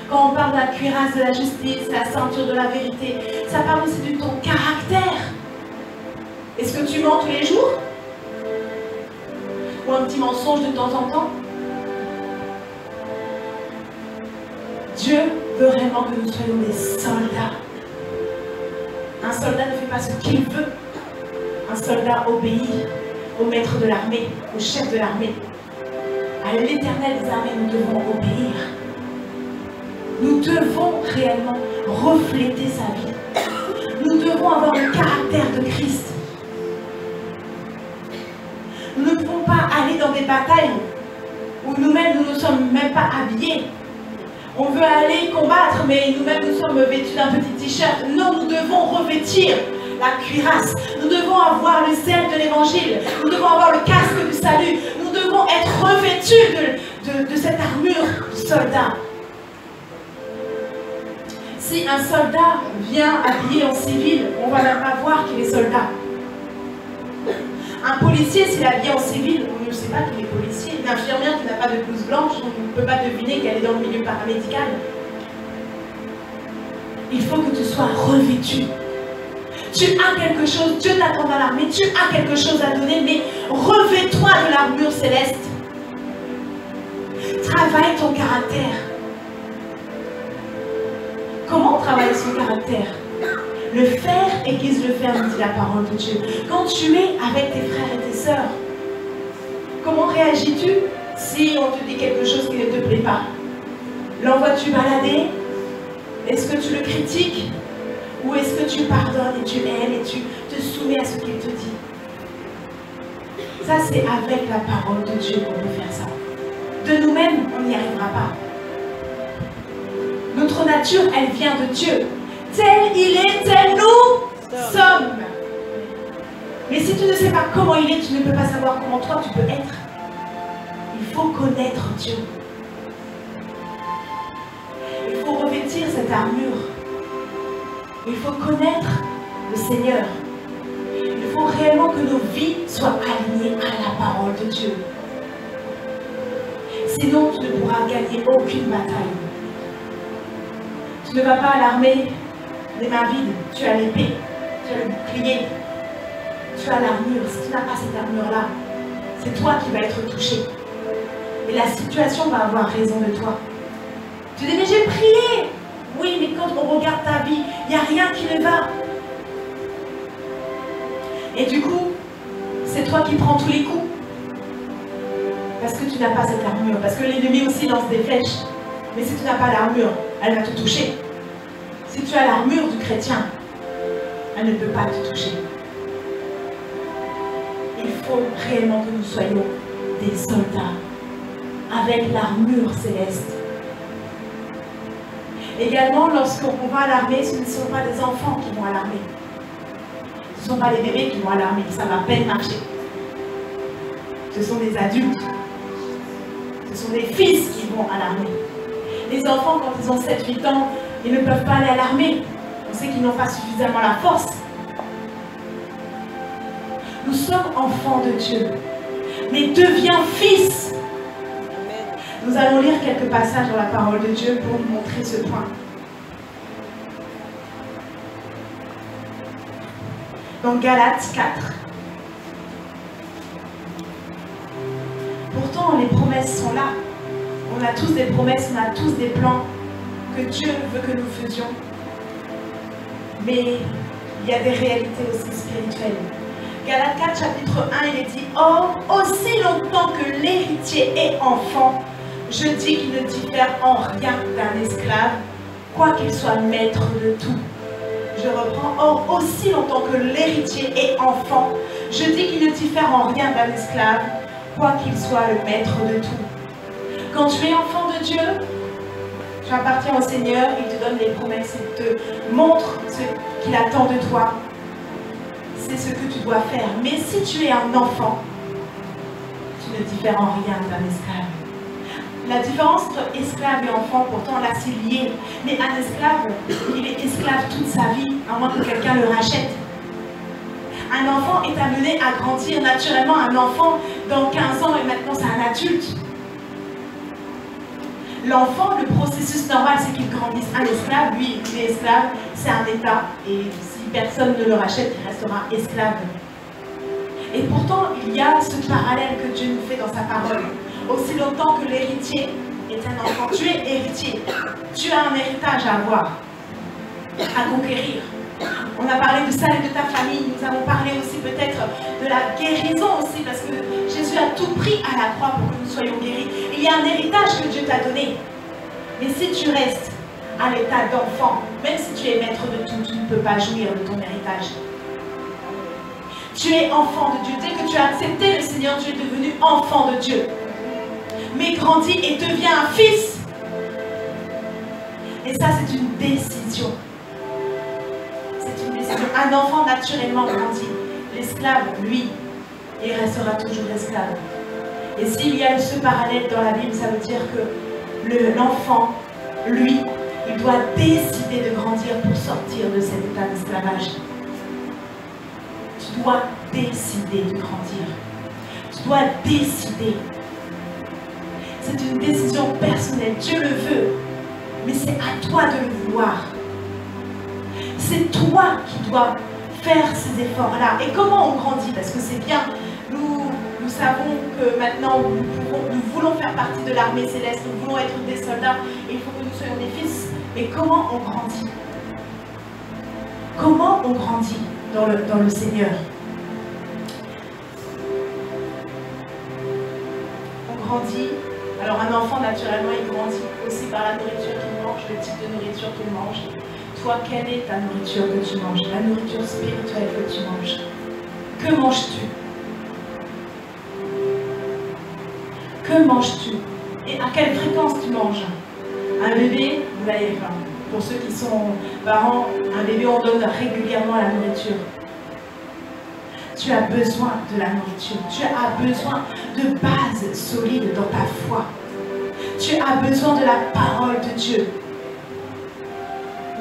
Quand on parle de la cuirasse de la justice, la ceinture de la vérité, ça parle aussi de ton caractère. Est-ce que tu mens tous les jours? Ou un petit mensonge de temps en temps? Dieu veut vraiment que nous soyons des soldats. Un soldat ne fait pas ce qu'il veut. Un soldat obéit au maître de l'armée, au chef de l'armée. À l'Éternel des armées, nous devons obéir. Nous devons réellement refléter sa vie. Nous devons avoir le caractère de Christ. Nous ne pouvons pas aller dans des batailles où nous-mêmes, nous ne sommes même pas habillés. On veut aller combattre, mais nous-mêmes, nous sommes vêtus d'un petit t-shirt. Non, nous devons revêtir la cuirasse. Nous devons avoir le zèle de l'évangile. Nous devons avoir le casque du salut. Nous devons être revêtus de cette armure du soldat. Si un soldat vient habillé en civil, on ne va même pas voir qu'il est soldat. Un policier, s'il est habillé en civil, on ne sait pas qu'il est policier. Une infirmière qui n'a pas de blouse blanche, on ne peut pas deviner qu'elle est dans le milieu paramédical. Il faut que tu sois revêtu. Tu as quelque chose, Dieu t'attend dans l'armée, tu as quelque chose à donner, mais revêt-toi de l'armure céleste. Travaille ton caractère. Comment travailler son caractère? Le fer aiguise le fer, nous dit la parole de Dieu. Quand tu es avec tes frères et tes sœurs, comment réagis-tu si on te dit quelque chose qui ne te plaît pas? L'envoies-tu balader? Est-ce que tu le critiques? Ou est-ce que tu pardonnes et tu aimes et tu te soumets à ce qu'il te dit? Ça, c'est avec la parole de Dieu qu'on peut faire ça. De nous-mêmes, on n'y arrivera pas. Notre nature, elle vient de Dieu. Tel il est, tel nous sommes. Mais si tu ne sais pas comment il est, tu ne peux pas savoir comment toi tu peux être. Il faut connaître Dieu. Il faut revêtir cette armure. Il faut connaître le Seigneur. Il faut réellement que nos vies soient alignées à la parole de Dieu. Sinon, tu ne pourras gagner aucune bataille. Tu ne vas pas à l'armée les mains vides. Tu as l'épée, tu as le bouclier, tu as l'armure. Si tu n'as pas cette armure-là, c'est toi qui vas être touché. Et la situation va avoir raison de toi. Tu dis, mais j'ai prié. Oui, mais quand on regarde ta vie, il n'y a rien qui ne va. Et du coup, c'est toi qui prends tous les coups. Parce que tu n'as pas cette armure. Parce que l'ennemi aussi lance des flèches. Mais si tu n'as pas l'armure, elle va te toucher. Si tu as l'armure du chrétien, elle ne peut pas te toucher. Il faut réellement que nous soyons des soldats avec l'armure céleste. Également, lorsqu'on va à l'armée, ce ne sont pas des enfants qui vont à l'armée. Ce ne sont pas les bébés qui vont à l'armée, ça va à peine marcher. Ce sont des adultes. Ce sont des fils qui vont à l'armée. Les enfants, quand ils ont 7-8 ans, ils ne peuvent pas aller à l'armée. On sait qu'ils n'ont pas suffisamment la force. Nous sommes enfants de Dieu. Mais deviens fils. Nous allons lire quelques passages dans la parole de Dieu pour nous montrer ce point. Dans Galates 4. Pourtant, les promesses sont là. On a tous des promesses, on a tous des plans que Dieu veut que nous faisions. Mais il y a des réalités aussi spirituelles. Galates 4, chapitre 1, il est dit « Or, aussi longtemps que l'héritier est enfant, je dis qu'il ne diffère en rien d'un esclave, quoiqu'il soit maître de tout. » Je reprends. « Or, aussi longtemps que l'héritier est enfant, je dis qu'il ne diffère en rien d'un esclave, quoiqu'il soit le maître de tout. » Quand tu es enfant de Dieu, tu appartiens au Seigneur, il te donne les promesses, il te montre ce qu'il attend de toi. C'est ce que tu dois faire. Mais si tu es un enfant, tu ne diffères en rien d'un esclave. La différence entre esclave et enfant, pourtant là c'est lié. Mais un esclave, il est esclave toute sa vie, à moins que quelqu'un le rachète. Un enfant est amené à grandir naturellement. Un enfant, dans 15 ans, et maintenant c'est un adulte. L'enfant, le processus normal, c'est qu'il grandisse. Un esclave, lui, il est esclave, c'est un état. Et si personne ne le rachète, il restera esclave. Et pourtant, il y a ce parallèle que Dieu nous fait dans sa parole. Aussi longtemps que l'héritier est un enfant, tu es héritier. Tu as un héritage à avoir, à conquérir. On a parlé de ça et de ta famille. Nous avons parlé aussi peut-être de la guérison aussi, parce que Jésus a tout pris à la croix pour que nous soyons guéris. Il y a un héritage que Dieu t'a donné. Mais si tu restes à l'état d'enfant, même si tu es maître de tout, tu ne peux pas jouir de ton héritage. Tu es enfant de Dieu. Dès que tu as accepté le Seigneur, tu es devenu enfant de Dieu. Mais grandis et deviens un fils. Et ça, c'est une décision. C'est une décision. Un enfant naturellement grandit. L'esclave, lui, il restera toujours esclave. Et s'il y a ce parallèle dans la Bible, ça veut dire que l'enfant, lui, Il doit décider de grandir pour sortir de cet état d'esclavage. Tu dois décider de grandir. Tu dois décider. C'est une décision personnelle. Dieu le veut. Mais c'est à toi de le vouloir. C'est toi qui dois faire ces efforts-là. Et comment on grandit? Parce que c'est bien. Nous savons que maintenant, nous voulons faire partie de l'armée céleste. Nous voulons être des soldats. Et il faut que nous soyons des fils. Mais comment on grandit? Comment on grandit dans le Seigneur? On grandit. Alors un enfant, naturellement, il grandit aussi par la nourriture qu'il mange, le type de nourriture qu'il mange. Toi, quelle est ta nourriture que tu manges? La nourriture spirituelle que tu manges. Que manges-tu? Que manges-tu? Et à quelle fréquence tu manges? Un bébé, vous allez, pour ceux qui sont parents, un bébé, on donne régulièrement la nourriture. Tu as besoin de la nourriture. Tu as besoin de bases solides dans ta foi. Tu as besoin de la parole de Dieu.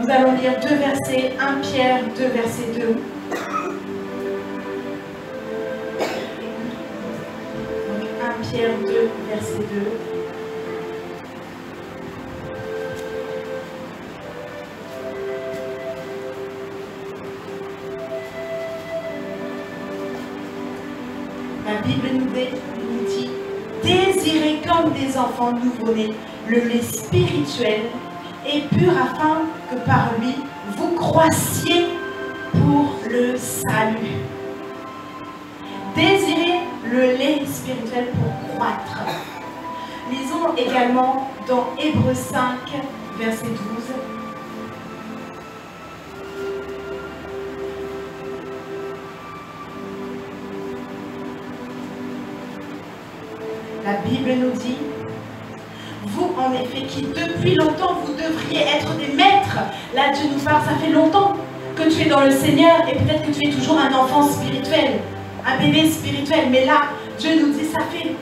Nous allons lire 2 versets, 1 Pierre 2, verset 2. Donc 1 Pierre 2, verset 2. La Bible nous dit, désirez comme des enfants nouveau-nés le lait spirituel et pur afin que par lui vous croissiez pour le salut. Désirez le lait spirituel pour croître. Lisons également dans Hébreux 5, verset 12. La Bible nous dit, vous en effet qui depuis longtemps vous devriez être des maîtres. Là Dieu nous parle, ça fait longtemps que tu es dans le Seigneur et peut-être que tu es toujours un enfant spirituel, un bébé spirituel. Mais là Dieu nous dit, ça fait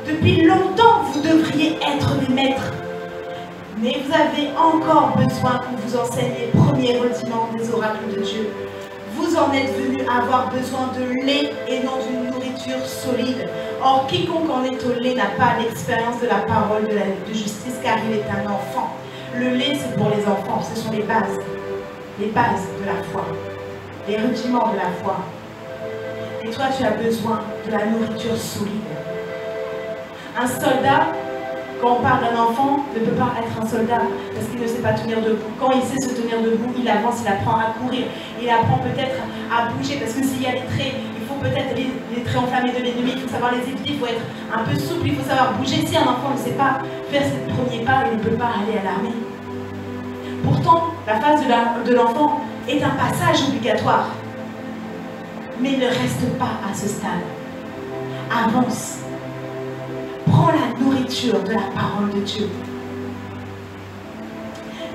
depuis longtemps vous devriez être des maîtres. Mais vous avez encore besoin qu'on vous enseigne les premiers rudiments des oracles de Dieu. Vous en êtes venus avoir besoin de lait et non d'une nourriture solide. Or, quiconque en est au lait n'a pas l'expérience de la parole de justice, car il est un enfant. Le lait, c'est pour les enfants, ce sont les bases de la foi, les rudiments de la foi. Et toi, tu as besoin de la nourriture solide. Un soldat, quand on parle d'un enfant, ne peut pas être un soldat parce qu'il ne sait pas tenir debout. Quand il sait se tenir debout, il avance, il apprend à courir, il apprend peut-être à bouger parce que s'il y a des traits, il faut peut-être les traits enflammés de l'ennemi, il faut savoir les éviter, il faut être un peu souple, il faut savoir bouger. Si un enfant ne sait pas faire ses premiers pas, il ne peut pas aller à l'armée. Pourtant, la phase de l'enfant est un passage obligatoire. Mais ne reste pas à ce stade. Avance. Prends la nourriture de la parole de Dieu.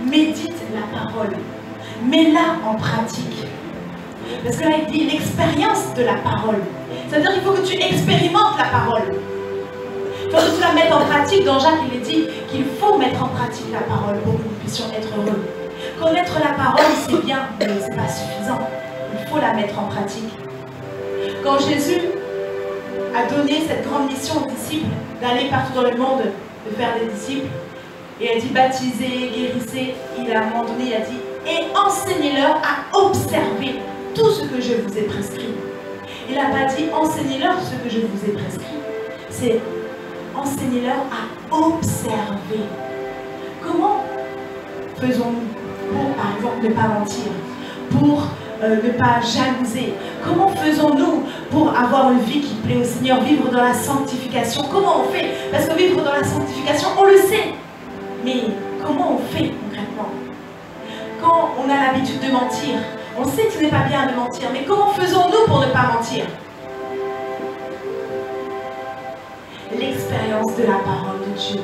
Médite la parole. Mets-la en pratique. Parce que là, il dit l'expérience de la parole. C'est-à-dire qu'il faut que tu expérimentes la parole. Il faut que tu la mettes en pratique. Dans Jacques, il est dit qu'il faut mettre en pratique la parole pour que nous puissions être heureux. Connaître la parole, c'est bien, mais ce n'est pas suffisant. Il faut la mettre en pratique. Quand Jésus a donné cette grande mission aux disciples d'aller partout dans le monde, de faire des disciples, et il a dit baptisez, guérissez, il a à un moment donné, il a dit et enseignez-leur à observer tout ce que je vous ai prescrit. Il n'a pas dit enseignez-leur ce que je vous ai prescrit, c'est enseignez-leur à observer. Comment faisons-nous pour, par exemple, ne pas mentir, pour ne pas jalouser? Comment faisons-nous pour avoir une vie qui plaît au Seigneur, vivre dans la sanctification? Comment on fait? Parce que vivre dans la sanctification, on le sait. Mais comment on fait concrètement? Quand on a l'habitude de mentir, on sait que ce n'est pas bien de mentir, mais comment faisons-nous pour ne pas mentir? L'expérience de la parole de Dieu.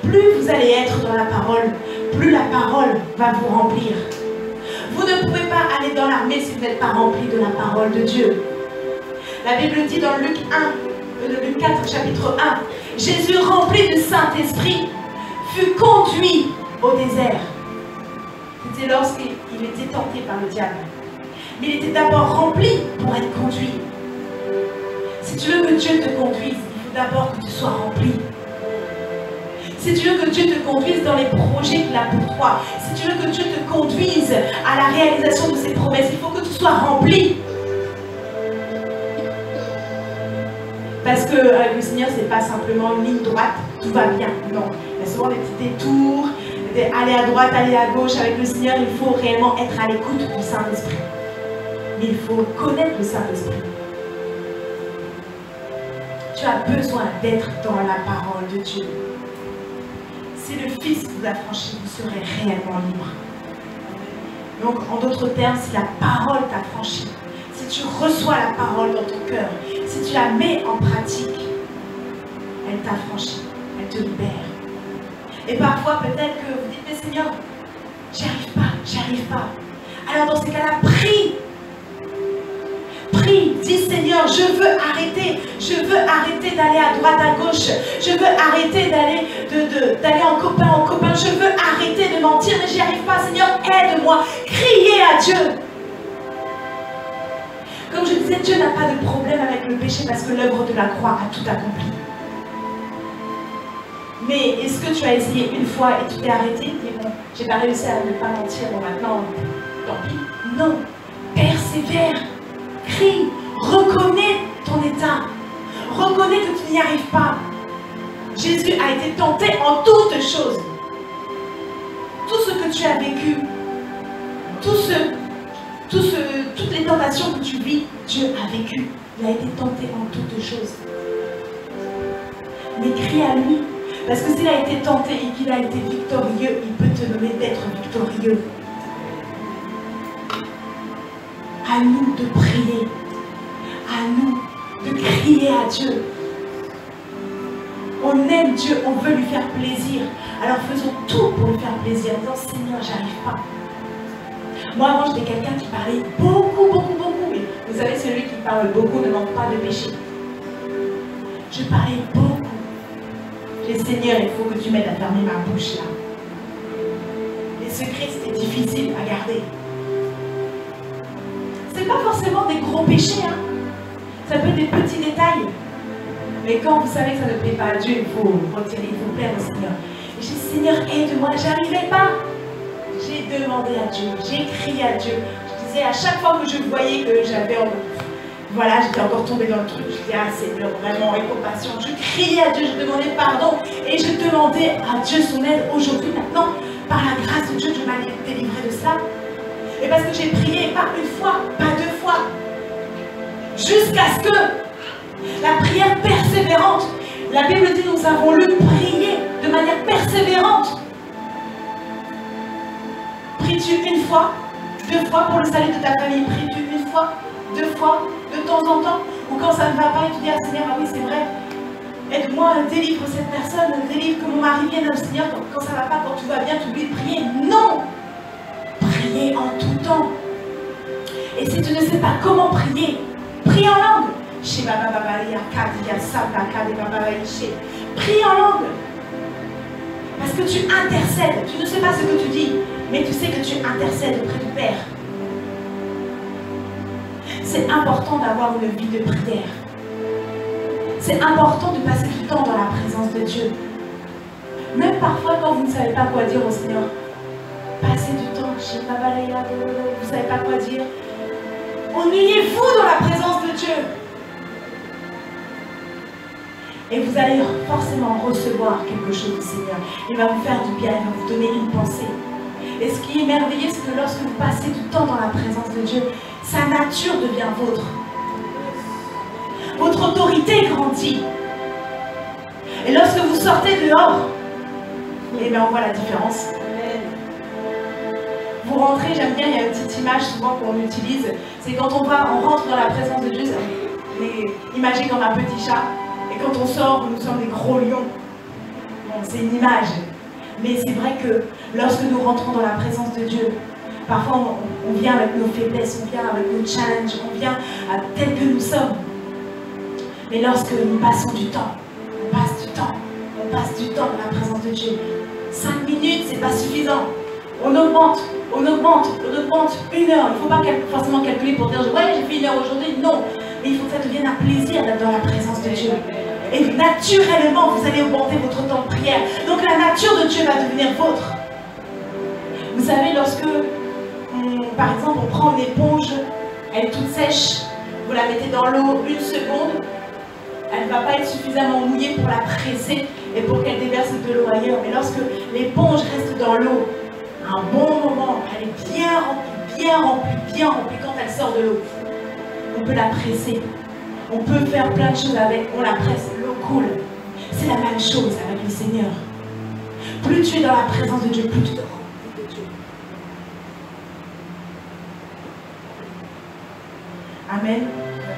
Plus vous allez être dans la parole, plus la parole va vous remplir. Vous ne pouvez pas aller dans l'armée si vous n'êtes pas rempli de la parole de Dieu. La Bible dit dans Luc 4, chapitre 1, Jésus, rempli du Saint-Esprit, fut conduit au désert, c'était lorsqu'il était tenté par le diable. Mais il était d'abord rempli pour être conduit. Si tu veux que Dieu te conduise, il faut d'abord que tu sois rempli. Si tu veux que Dieu te conduise dans les projets qu'il a pour toi, si tu veux que Dieu te conduise à la réalisation de ses promesses, il faut que tu sois rempli. Parce qu'avec le Seigneur, ce n'est pas simplement une ligne droite, tout va bien. Non, il y a souvent des petits détours, aller à droite, aller à gauche. Avec le Seigneur, il faut réellement être à l'écoute du Saint-Esprit. Mais il faut connaître le Saint-Esprit. Tu as besoin d'être dans la parole de Dieu. Si le Fils vous a franchi, vous serez réellement libre. Donc, en d'autres termes, si la parole t'a franchi, si tu reçois la parole dans ton cœur, si tu la mets en pratique, elle t'affranchit, elle te libère. Et parfois, peut-être que vous dites, mais Seigneur, j'y arrive pas. Alors dans ces cas-là, prie. Prie, dis Seigneur, je veux arrêter d'aller à droite, à gauche. Je veux arrêter d'aller en copain, Je veux arrêter de mentir, mais j'y arrive pas. Seigneur, aide-moi. Criez à Dieu. Comme je disais, Dieu n'a pas de problème avec le péché parce que l'œuvre de la croix a tout accompli. Mais est-ce que tu as essayé une fois et tu t'es arrêté et dit, bon, j'ai pas réussi à ne pas mentir, bon maintenant, tant pis. Non, persévère, crie, reconnais ton état, reconnais que tu n'y arrives pas. Jésus a été tenté en toutes choses. Tout ce que tu as vécu, toutes les tentations que tu vis, Dieu a vécu. Il a été tenté en toutes choses. Mais crie à lui. Parce que s'il a été tenté et qu'il a été victorieux, il peut te nommer d'être victorieux. À nous de prier. À nous de crier à Dieu. On aime Dieu, on veut lui faire plaisir. Alors faisons tout pour lui faire plaisir. En disant, Seigneur, j'arrive pas. Moi, avant, j'étais quelqu'un qui parlait beaucoup. Mais vous savez, celui qui parle beaucoup ne manque pas de péché. Je parlais beaucoup. Et Seigneur, il faut que tu m'aides à fermer ma bouche là. Les secrets, c'était difficile à garder. Ce n'est pas forcément des gros péchés, hein. Ça peut être des petits détails. Mais quand vous savez que ça ne plaît pas à Dieu, il faut retirer, il faut plaire au Seigneur. Et j'ai dit, Seigneur, aide-moi, j'arrivais pas. J'ai demandé à Dieu, j'ai crié à Dieu. Je disais, à chaque fois que je voyais que j'avais... Voilà, j'étais encore tombée dans le truc. Je disais, ah Seigneur, vraiment, avec compassion. Je criais à Dieu, je demandais pardon. Et je demandais à Dieu son aide. Aujourd'hui, maintenant, par la grâce de Dieu, je m'allais délivrer de ça. Et parce que j'ai prié, pas une fois, pas deux fois. Jusqu'à ce que la prière persévérante, la Bible dit, nous avons lu prier de manière persévérante. Pries-tu une fois, deux fois pour le salut de ta famille? Pries-tu une fois, deux fois, de temps en temps? Ou quand ça ne va pas et tu dis à Seigneur, ah oui c'est vrai, aide-moi, délivre cette personne, délivre que mon mari vienne au Seigneur quand ça ne va pas, quand tout va bien, tu oublies de prier. Non! Priez en tout temps. Et si tu ne sais pas comment prier, prie en langue. Prie en langue. Parce que tu intercèdes. Tu ne sais pas ce que tu dis, mais tu sais que tu intercèdes auprès du Père. C'est important d'avoir une vie de prière. C'est important de passer du temps dans la présence de Dieu. Même parfois quand vous ne savez pas quoi dire au Seigneur, passez du temps chez Babalaya, vous ne savez pas quoi dire. Ennuyez-vous dans la présence de Dieu. Et vous allez forcément recevoir quelque chose du Seigneur. Il va vous faire du bien, il va vous donner une pensée. Et ce qui est merveilleux, c'est que lorsque vous passez du temps dans la présence de Dieu, sa nature devient vôtre. Votre autorité grandit. Et lorsque vous sortez dehors, eh bien on voit la différence. Vous rentrez, j'aime bien, il y a une petite image souvent qu'on utilise, c'est quand on rentre dans la présence de Dieu, c'est imagé comme un petit chat. Et quand on sort, nous sommes des gros lions. Bon, c'est une image. Mais c'est vrai que lorsque nous rentrons dans la présence de Dieu, parfois on vient avec nos faiblesses, on vient avec nos challenges, on vient tel que nous sommes. Mais lorsque nous passons du temps, on passe du temps dans la présence de Dieu. 5 minutes, c'est c'est pas suffisant. On augmente, on augmente, on augmente 1 heure. Il ne faut pas forcément calculer pour dire ouais, j'ai fait 1 heure aujourd'hui. Non, mais il faut que ça devienne un plaisir d'être dans la présence de Dieu. Et naturellement, vous allez augmenter votre temps de prière. Donc la nature de Dieu va devenir vôtre. Vous savez, lorsque, par exemple, on prend une éponge, elle est toute sèche, vous la mettez dans l'eau 1 seconde, elle ne va pas être suffisamment mouillée pour la presser et pour qu'elle déverse de l'eau ailleurs. Mais lorsque l'éponge reste dans l'eau, un bon moment, elle est bien remplie, bien remplie, bien remplie quand elle sort de l'eau. On peut la presser. On peut faire plein de choses avec, on la presse, l'eau coule. C'est la même chose avec le Seigneur. Plus tu es dans la présence de Dieu, plus tu te remplis de Dieu. Amen.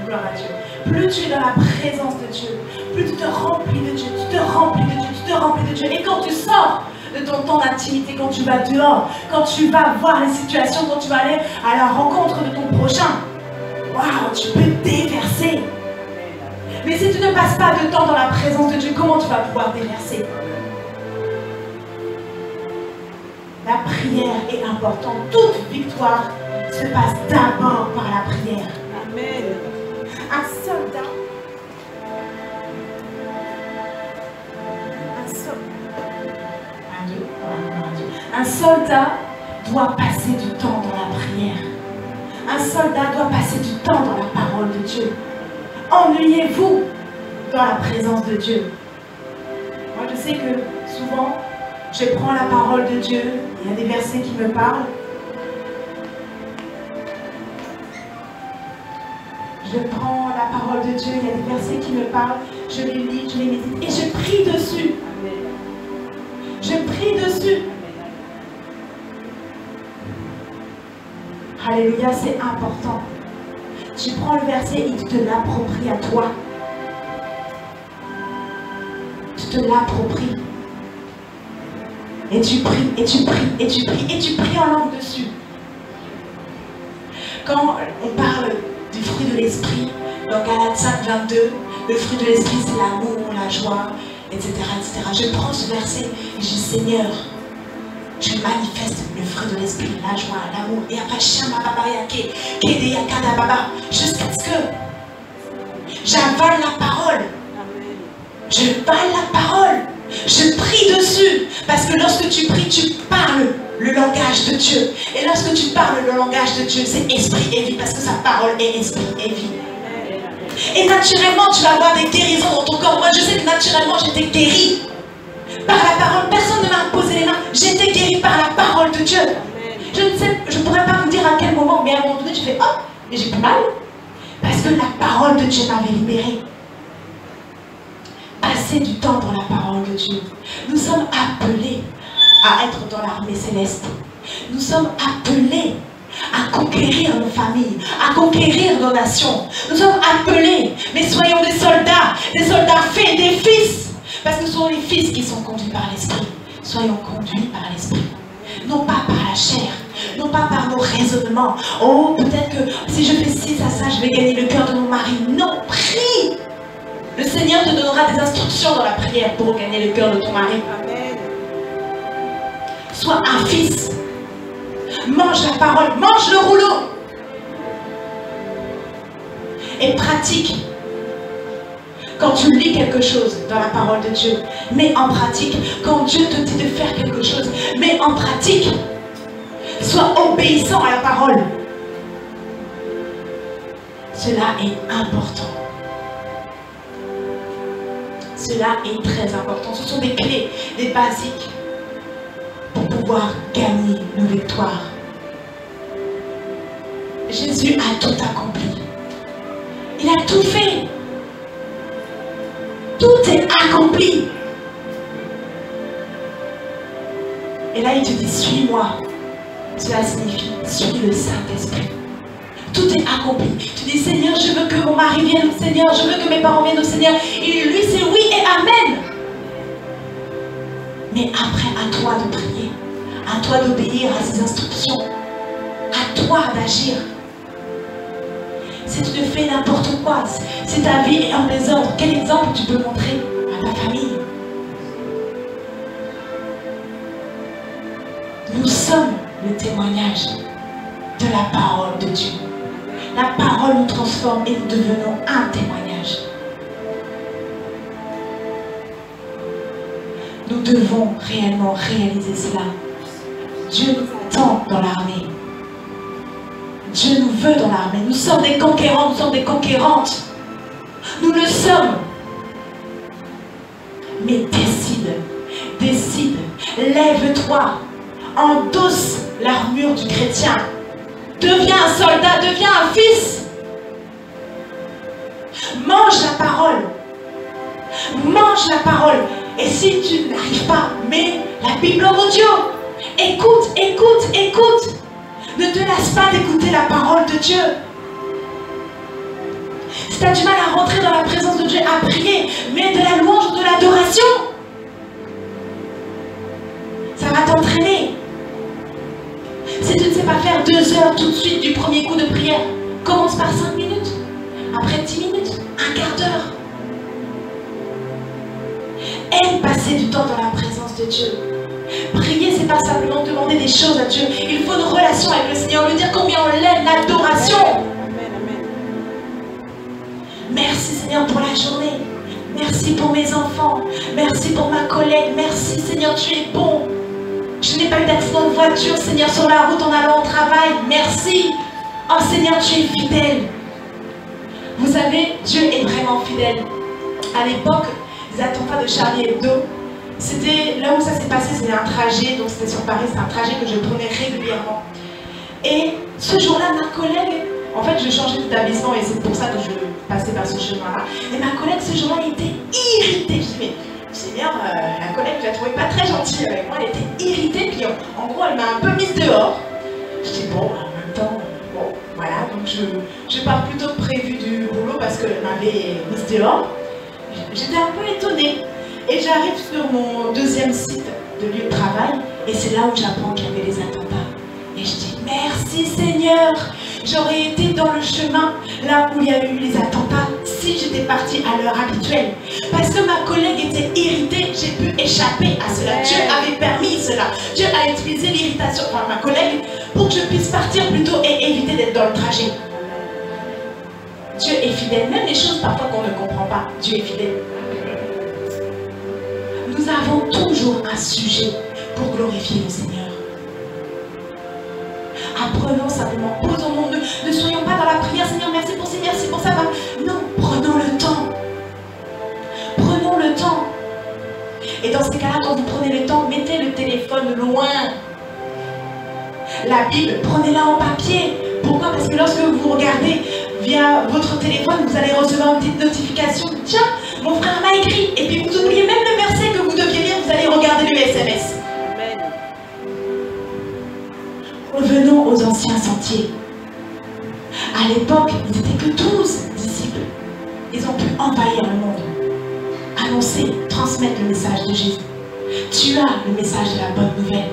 Gloire à Dieu. Plus tu es dans la présence de Dieu, plus tu te remplis de Dieu, tu te remplis de Dieu, tu te remplis de Dieu. Et quand tu sors de ton temps d'intimité, quand tu vas dehors, quand tu vas voir les situations, quand tu vas aller à la rencontre de ton prochain, waouh, tu peux déverser. Mais si tu ne passes pas de temps dans la présence de Dieu, comment tu vas pouvoir déverser? La prière est importante. Toute victoire se passe d'abord par la prière. Amen. Un soldat, un soldat doit passer du temps dans la prière. Un soldat doit passer du temps dans la parole de Dieu. Ennuyez-vous dans la présence de Dieu. Moi, je sais que souvent, je prends la parole de Dieu, il y a des versets qui me parlent. Je prends la parole de Dieu, il y a des versets qui me parlent, je les lis, je les médite et je prie dessus. Je prie dessus. Alléluia, c'est important. Tu prends le verset et tu te l'appropries à toi. Tu te l'appropries. Et tu pries, et tu pries, et tu pries, et tu pries en langue dessus. Quand on parle du fruit de l'esprit, dans Galates 5, 22, le fruit de l'esprit c'est l'amour, la joie, etc., etc. Je prends ce verset et je dis Seigneur, je manifeste le fruit de l'esprit, la joie, l'amour, et après jusqu'à ce que j'avale la parole. Je vale la parole. Je prie dessus. Parce que lorsque tu pries, tu parles le langage de Dieu. Et lorsque tu parles le langage de Dieu, c'est esprit et vie. Parce que sa parole est esprit et vie. Et naturellement, tu vas avoir des guérisons dans ton corps. Moi, je sais que naturellement, j'étais guérie par la parole. Personne ne m'a imposé les mains. J'étais guérie par la parole de Dieu. Je ne sais, je ne pourrais pas vous dire à quel moment, mais à un moment donné, je fais oh, mais j'ai plus mal. Parce que la parole de Dieu m'avait libérée. Passer du temps dans la parole de Dieu. Nous sommes appelés à être dans l'armée céleste. Nous sommes appelés à conquérir nos familles, à conquérir nos nations. Nous sommes appelés, mais soyons des soldats faits, des fils. Parce que ce sont les fils qui sont conduits par l'esprit. Soyons conduits par l'esprit. Non pas par la chair, non pas par nos raisonnements. Oh, peut-être que si je fais ci, ça, je vais gagner le cœur de mon mari. Non, prie. Le Seigneur te donnera des instructions dans la prière pour gagner le cœur de ton mari. Amen. Sois un fils. Mange la parole, mange le rouleau. Et pratique. Quand tu lis quelque chose dans la parole de Dieu, mets en pratique. Quand Dieu te dit de faire quelque chose, mets en pratique. Sois obéissant à la parole. Cela est important. Cela est très important. Ce sont des clés, des basiques pour pouvoir gagner nos victoires. Jésus a tout accompli. Il a tout fait. Tout est accompli. Et là, il te dit, suis-moi. Cela signifie, suis le Saint-Esprit. Tout est accompli. Tu dis, Seigneur, je veux que mon mari vienne au Seigneur. Je veux que mes parents viennent au Seigneur. Et lui, c'est oui et amen. Mais après, à toi de prier. À toi d'obéir à ses instructions. À toi d'agir. Si tu te fais n'importe quoi, si ta vie est en désordre, quel exemple tu peux montrer à ta famille? Nous sommes le témoignage de la parole de Dieu. La parole nous transforme et nous devenons un témoignage. Nous devons réellement réaliser cela. Dieu nous attend dans l'armée. Dieu nous veut dans l'armée. Nous sommes des conquérants, nous sommes des conquérantes. Nous le sommes. Mais décide, lève-toi, endosse l'armure du chrétien. Deviens un soldat, deviens un fils. Mange la parole. Mange la parole. Et si tu n'arrives pas, mets la Bible en audio. Écoute, écoute, écoute. Ne te lasse pas d'écouter la parole de Dieu. Si tu as du mal à rentrer dans la présence de Dieu, à prier, mets de la louange, de l'adoration. Ça va t'entraîner. Si tu ne sais pas faire 2 heures tout de suite du premier coup de prière, commence par 5 minutes, après 10 minutes, un quart d'heure. Aime passer du temps dans la présence de Dieu. Prier, c'est pas simplement demander des choses à Dieu. Il faut une relation avec le Seigneur, lui dire combien on l'aime, l'adoration. Amen, amen. Merci Seigneur pour la journée. Merci pour mes enfants. Merci pour ma collègue. Merci Seigneur, tu es bon. Je n'ai pas eu d'accident de voiture, Seigneur, sur la route en allant au travail. Merci. Oh Seigneur, tu es fidèle. Vous savez, Dieu est vraiment fidèle. À l'époque, les attentats de Charlie Hebdo, c'était là où ça s'est passé, c'était un trajet, donc c'était sur Paris, c'est un trajet que je prenais régulièrement. Et ce jour-là, ma collègue, en fait je changeais d'établissement et c'est pour ça que je passais par ce chemin-là. Et ma collègue ce jour-là était irritée. Je me dis, mais Seigneur, la collègue, je la trouvais pas très gentille avec moi, elle était irritée, puis en gros elle m'a un peu mise dehors. Je dis bon, en même temps, bon, voilà, donc je pars plutôt prévu du boulot parce qu'elle m'avait mise dehors. J'étais un peu étonnée. Et j'arrive sur mon 2e site de lieu de travail et c'est là où j'apprends qu'il y avait les attentats. Et je dis merci Seigneur, j'aurais été dans le chemin là où il y a eu les attentats si j'étais partie à l'heure habituelle. Parce que ma collègue était irritée, j'ai pu échapper à cela. Dieu avait permis cela. Dieu a utilisé l'irritation par ma collègue pour que je puisse partir plus tôt et éviter d'être dans le trajet. Dieu est fidèle, même les choses parfois qu'on ne comprend pas, Dieu est fidèle. Nous avons toujours un sujet pour glorifier le Seigneur. Apprenons simplement, posons-nous, ne soyons pas dans la prière, Seigneur, merci pour ci, merci pour ça. Non, prenons le temps. Prenons le temps. Et dans ces cas-là, quand vous prenez le temps, mettez le téléphone loin. La Bible, prenez-la en papier. Pourquoi? Parce que lorsque vous regardez via votre téléphone, vous allez recevoir une petite notification. Tiens, mon frère m'a écrit. Et puis vous oubliez même le verset que vous deviez lire, vous allez regarder le SMS. Amen. Revenons aux anciens sentiers. À l'époque, ils n'étaient que 12 disciples. Ils ont pu envahir le monde. Annoncer, transmettre le message de Jésus. Tu as le message de la bonne nouvelle.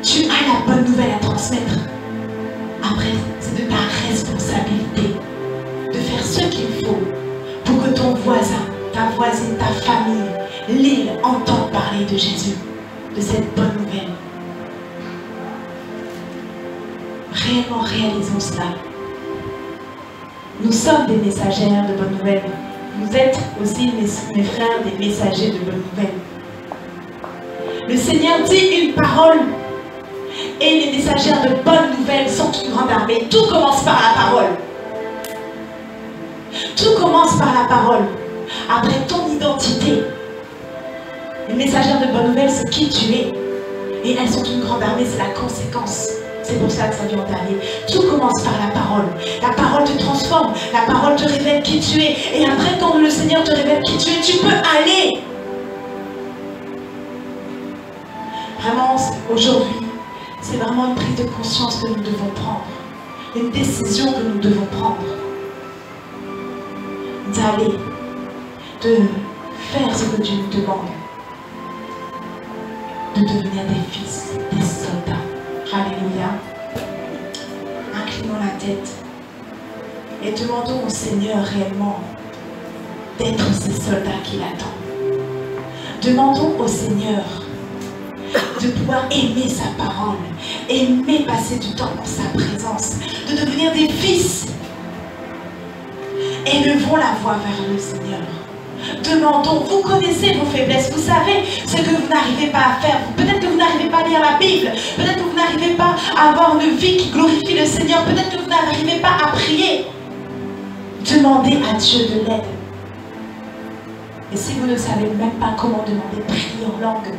Tu as la bonne nouvelle à transmettre. Après, c'est de ta responsabilité de faire ce qu'il faut pour que ton voisin, ta voisine, ta famille, l'île entendent parler de Jésus, de cette bonne nouvelle. Réellement réalisons cela. Nous sommes des messagères de bonne nouvelle. Vous êtes aussi, mes frères, des messagers de bonne nouvelle. Le Seigneur dit une parole. Et les messagères de bonnes nouvelles sont une grande armée. Tout commence par la parole. Tout commence par la parole. Après ton identité. Les messagères de bonnes nouvelles, c'est qui tu es. Et elles sont une grande armée, c'est la conséquence. C'est pour ça que ça vient en dernier. Tout commence par la parole. La parole te transforme. La parole te révèle qui tu es. Et après, quand le Seigneur te révèle qui tu es, tu peux aller. Vraiment, aujourd'hui, c'est vraiment une prise de conscience que nous devons prendre. Une décision que nous devons prendre. D'aller, de faire ce que Dieu nous demande. De devenir des fils, des soldats. Alléluia. Inclinons la tête. Et demandons au Seigneur réellement d'être ces soldats qu'il attend. Demandons au Seigneur de pouvoir aimer sa parole, aimer passer du temps dans sa présence, de devenir des fils. Élevons la voix vers le Seigneur. Demandons, vous connaissez vos faiblesses, vous savez ce que vous n'arrivez pas à faire. Peut-être que vous n'arrivez pas à lire la Bible, peut-être que vous n'arrivez pas à avoir une vie qui glorifie le Seigneur, peut-être que vous n'arrivez pas à prier. Demandez à Dieu de l'aide. Et si vous ne savez même pas comment demander, priez en langue.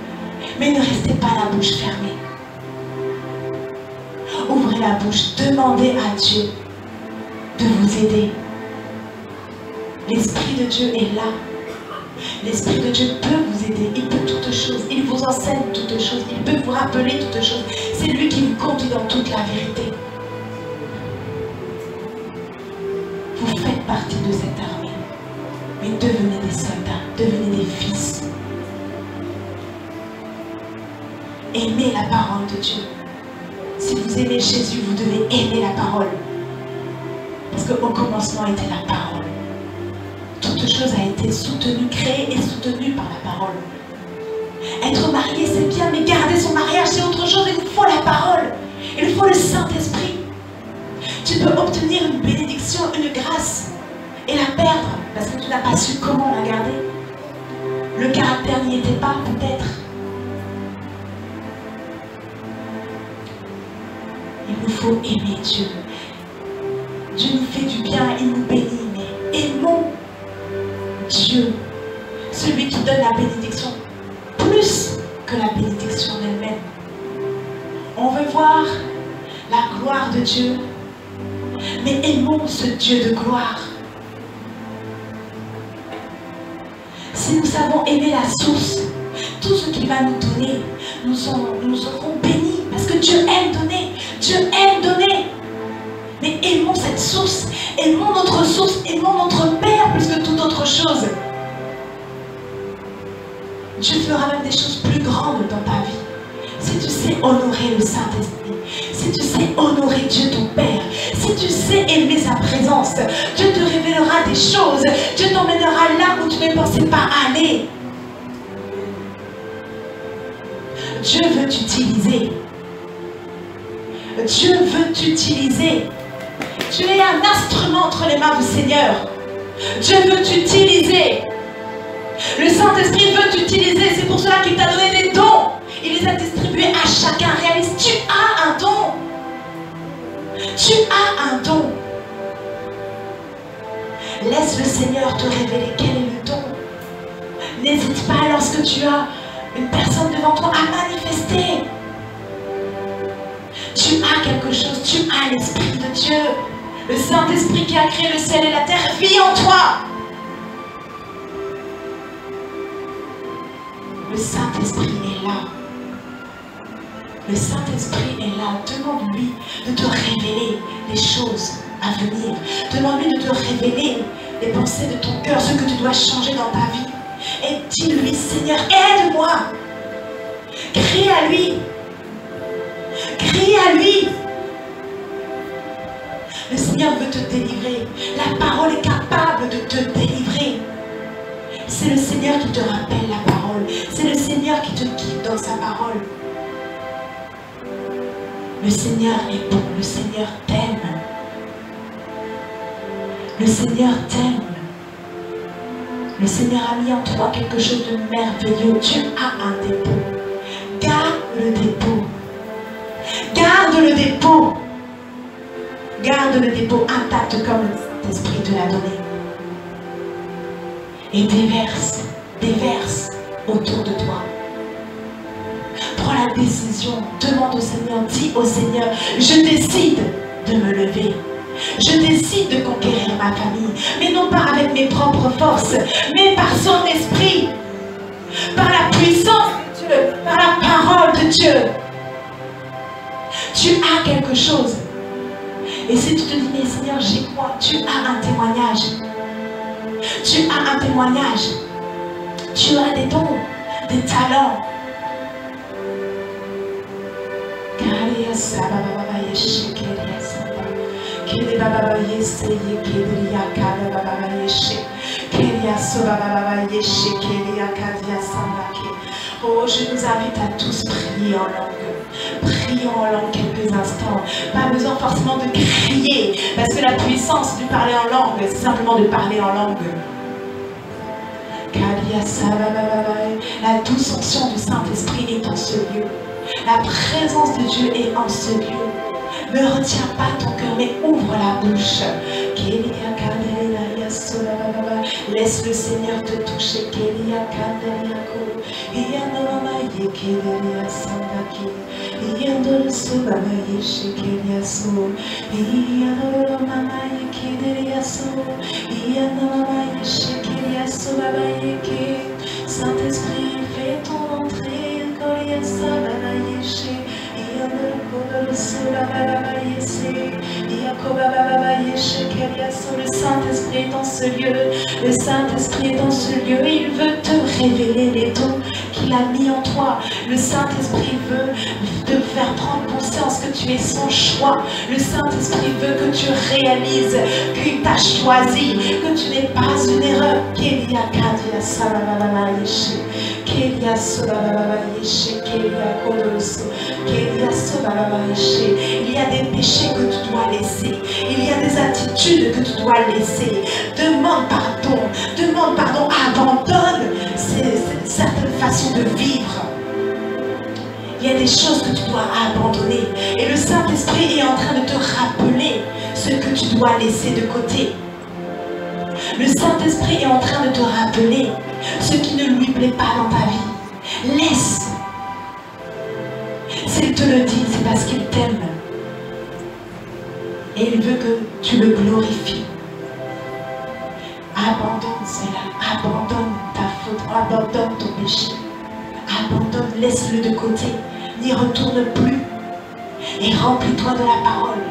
Mais ne restez pas la bouche fermée. Ouvrez la bouche, demandez à Dieu de vous aider. L'Esprit de Dieu est là. L'Esprit de Dieu peut vous aider. Il peut toutes choses. Il vous enseigne toutes choses. Il peut vous rappeler toutes choses. C'est lui qui vous conduit dans toute la vérité. Vous faites partie de cette armée. Mais devenez des soldats. Devenez des fils. Aimez la parole de Dieu. Si vous aimez Jésus, vous devez aimer la parole. Parce qu'au commencement était la parole. Toute chose a été soutenue, créée et soutenue par la parole. Être marié, c'est bien, mais garder son mariage, c'est autre chose. Il faut la parole. Il faut le Saint-Esprit. Tu peux obtenir une bénédiction, une grâce, et la perdre, parce que tu n'as pas su comment la garder. Le caractère n'y était pas, peut-être. Il nous faut aimer Dieu. Dieu nous fait du bien, il nous bénit, mais aimons Dieu, celui qui donne la bénédiction plus que la bénédiction elle-même. On veut voir la gloire de Dieu, mais aimons ce Dieu de gloire. Si nous savons aimer la source, tout ce qu'il va nous donner, nous serons bénis, parce que Dieu aime donner. Dieu aime donner. Mais aimons cette source, aimons notre source, aimons notre Père plus que toute autre chose. Dieu fera même des choses plus grandes dans ta vie. Si tu sais honorer le Saint-Esprit, si tu sais honorer Dieu ton Père, si tu sais aimer sa présence, Dieu te révélera des choses, Dieu t'emmènera là où tu ne pensais pas aller. Dieu veut t'utiliser. Dieu veut t'utiliser. Tu es un instrument entre les mains du Seigneur. Dieu veut t'utiliser. Le Saint-Esprit veut t'utiliser. C'est pour cela qu'il t'a donné des dons. Il les a distribués à chacun. Réalise, tu as un don. Tu as un don. Laisse le Seigneur te révéler quel est le don. N'hésite pas lorsque tu as une personne devant toi à manifester. Tu as quelque chose, tu as l'Esprit de Dieu. Le Saint-Esprit qui a créé le ciel et la terre vit en toi. Le Saint-Esprit est là. Le Saint-Esprit est là. Demande-lui de te révéler les choses à venir. Demande-lui de te révéler les pensées de ton cœur, ce que tu dois changer dans ta vie. Et dis-lui, Seigneur, aide-moi. Crie à lui. Crie à lui. Le Seigneur veut te délivrer. La parole est capable de te délivrer. C'est le Seigneur qui te rappelle la parole. C'est le Seigneur qui te guide dans sa parole. Le Seigneur est bon. Le Seigneur t'aime. Le Seigneur t'aime. Le Seigneur a mis en toi quelque chose de merveilleux. Tu as un dépôt. Garde le dépôt. Garde le dépôt. Garde le dépôt intact comme l'Esprit te l'a donné. Et déverse autour de toi. Prends la décision, demande au Seigneur, dis au Seigneur, je décide de me lever. Je décide de conquérir ma famille, mais non pas avec mes propres forces, mais par son esprit, par la puissance de Dieu, par la parole de Dieu. Tu as quelque chose. Et si tu te dis, mais Seigneur, j'ai quoi? Tu as un témoignage. Tu as un témoignage. Tu as des dons, des talents. Oh, je nous invite à tous prier en langue. Prions en langue quelques instants. Pas besoin forcément de crier, parce que la puissance du parler en langue, c'est simplement de parler en langue. La douce onction du Saint-Esprit est en ce lieu. La présence de Dieu est en ce lieu. Ne retiens pas ton cœur, mais ouvre la bouche. Laisse le Seigneur te toucher. Saint-Esprit, fais ton entrée. Le Saint-Esprit est dans ce lieu. Le Saint-Esprit est dans ce lieu. Il veut te révéler les dons qu'il a mis en toi. Le Saint-Esprit veut te faire prendre conscience que tu es son choix. Le Saint-Esprit veut que tu réalises qu'il t'a choisi, que tu n'es pas une erreur. Il y a des péchés que tu dois laisser. Il y a des attitudes que tu dois laisser. Demande pardon, abandonne certaines façons de vivre. Il y a des choses que tu dois abandonner. Et le Saint-Esprit est en train de te rappeler ce que tu dois laisser de côté. Le Saint-Esprit est en train de te rappeler ce qui ne lui plaît pas dans ta vie. Laisse. S'il te le dit, c'est parce qu'il t'aime. Et il veut que tu le glorifies. Abandonne cela. Abandonne ta faute. Abandonne ton péché. Abandonne, laisse-le de côté. N'y retourne plus. Et remplis-toi de la parole.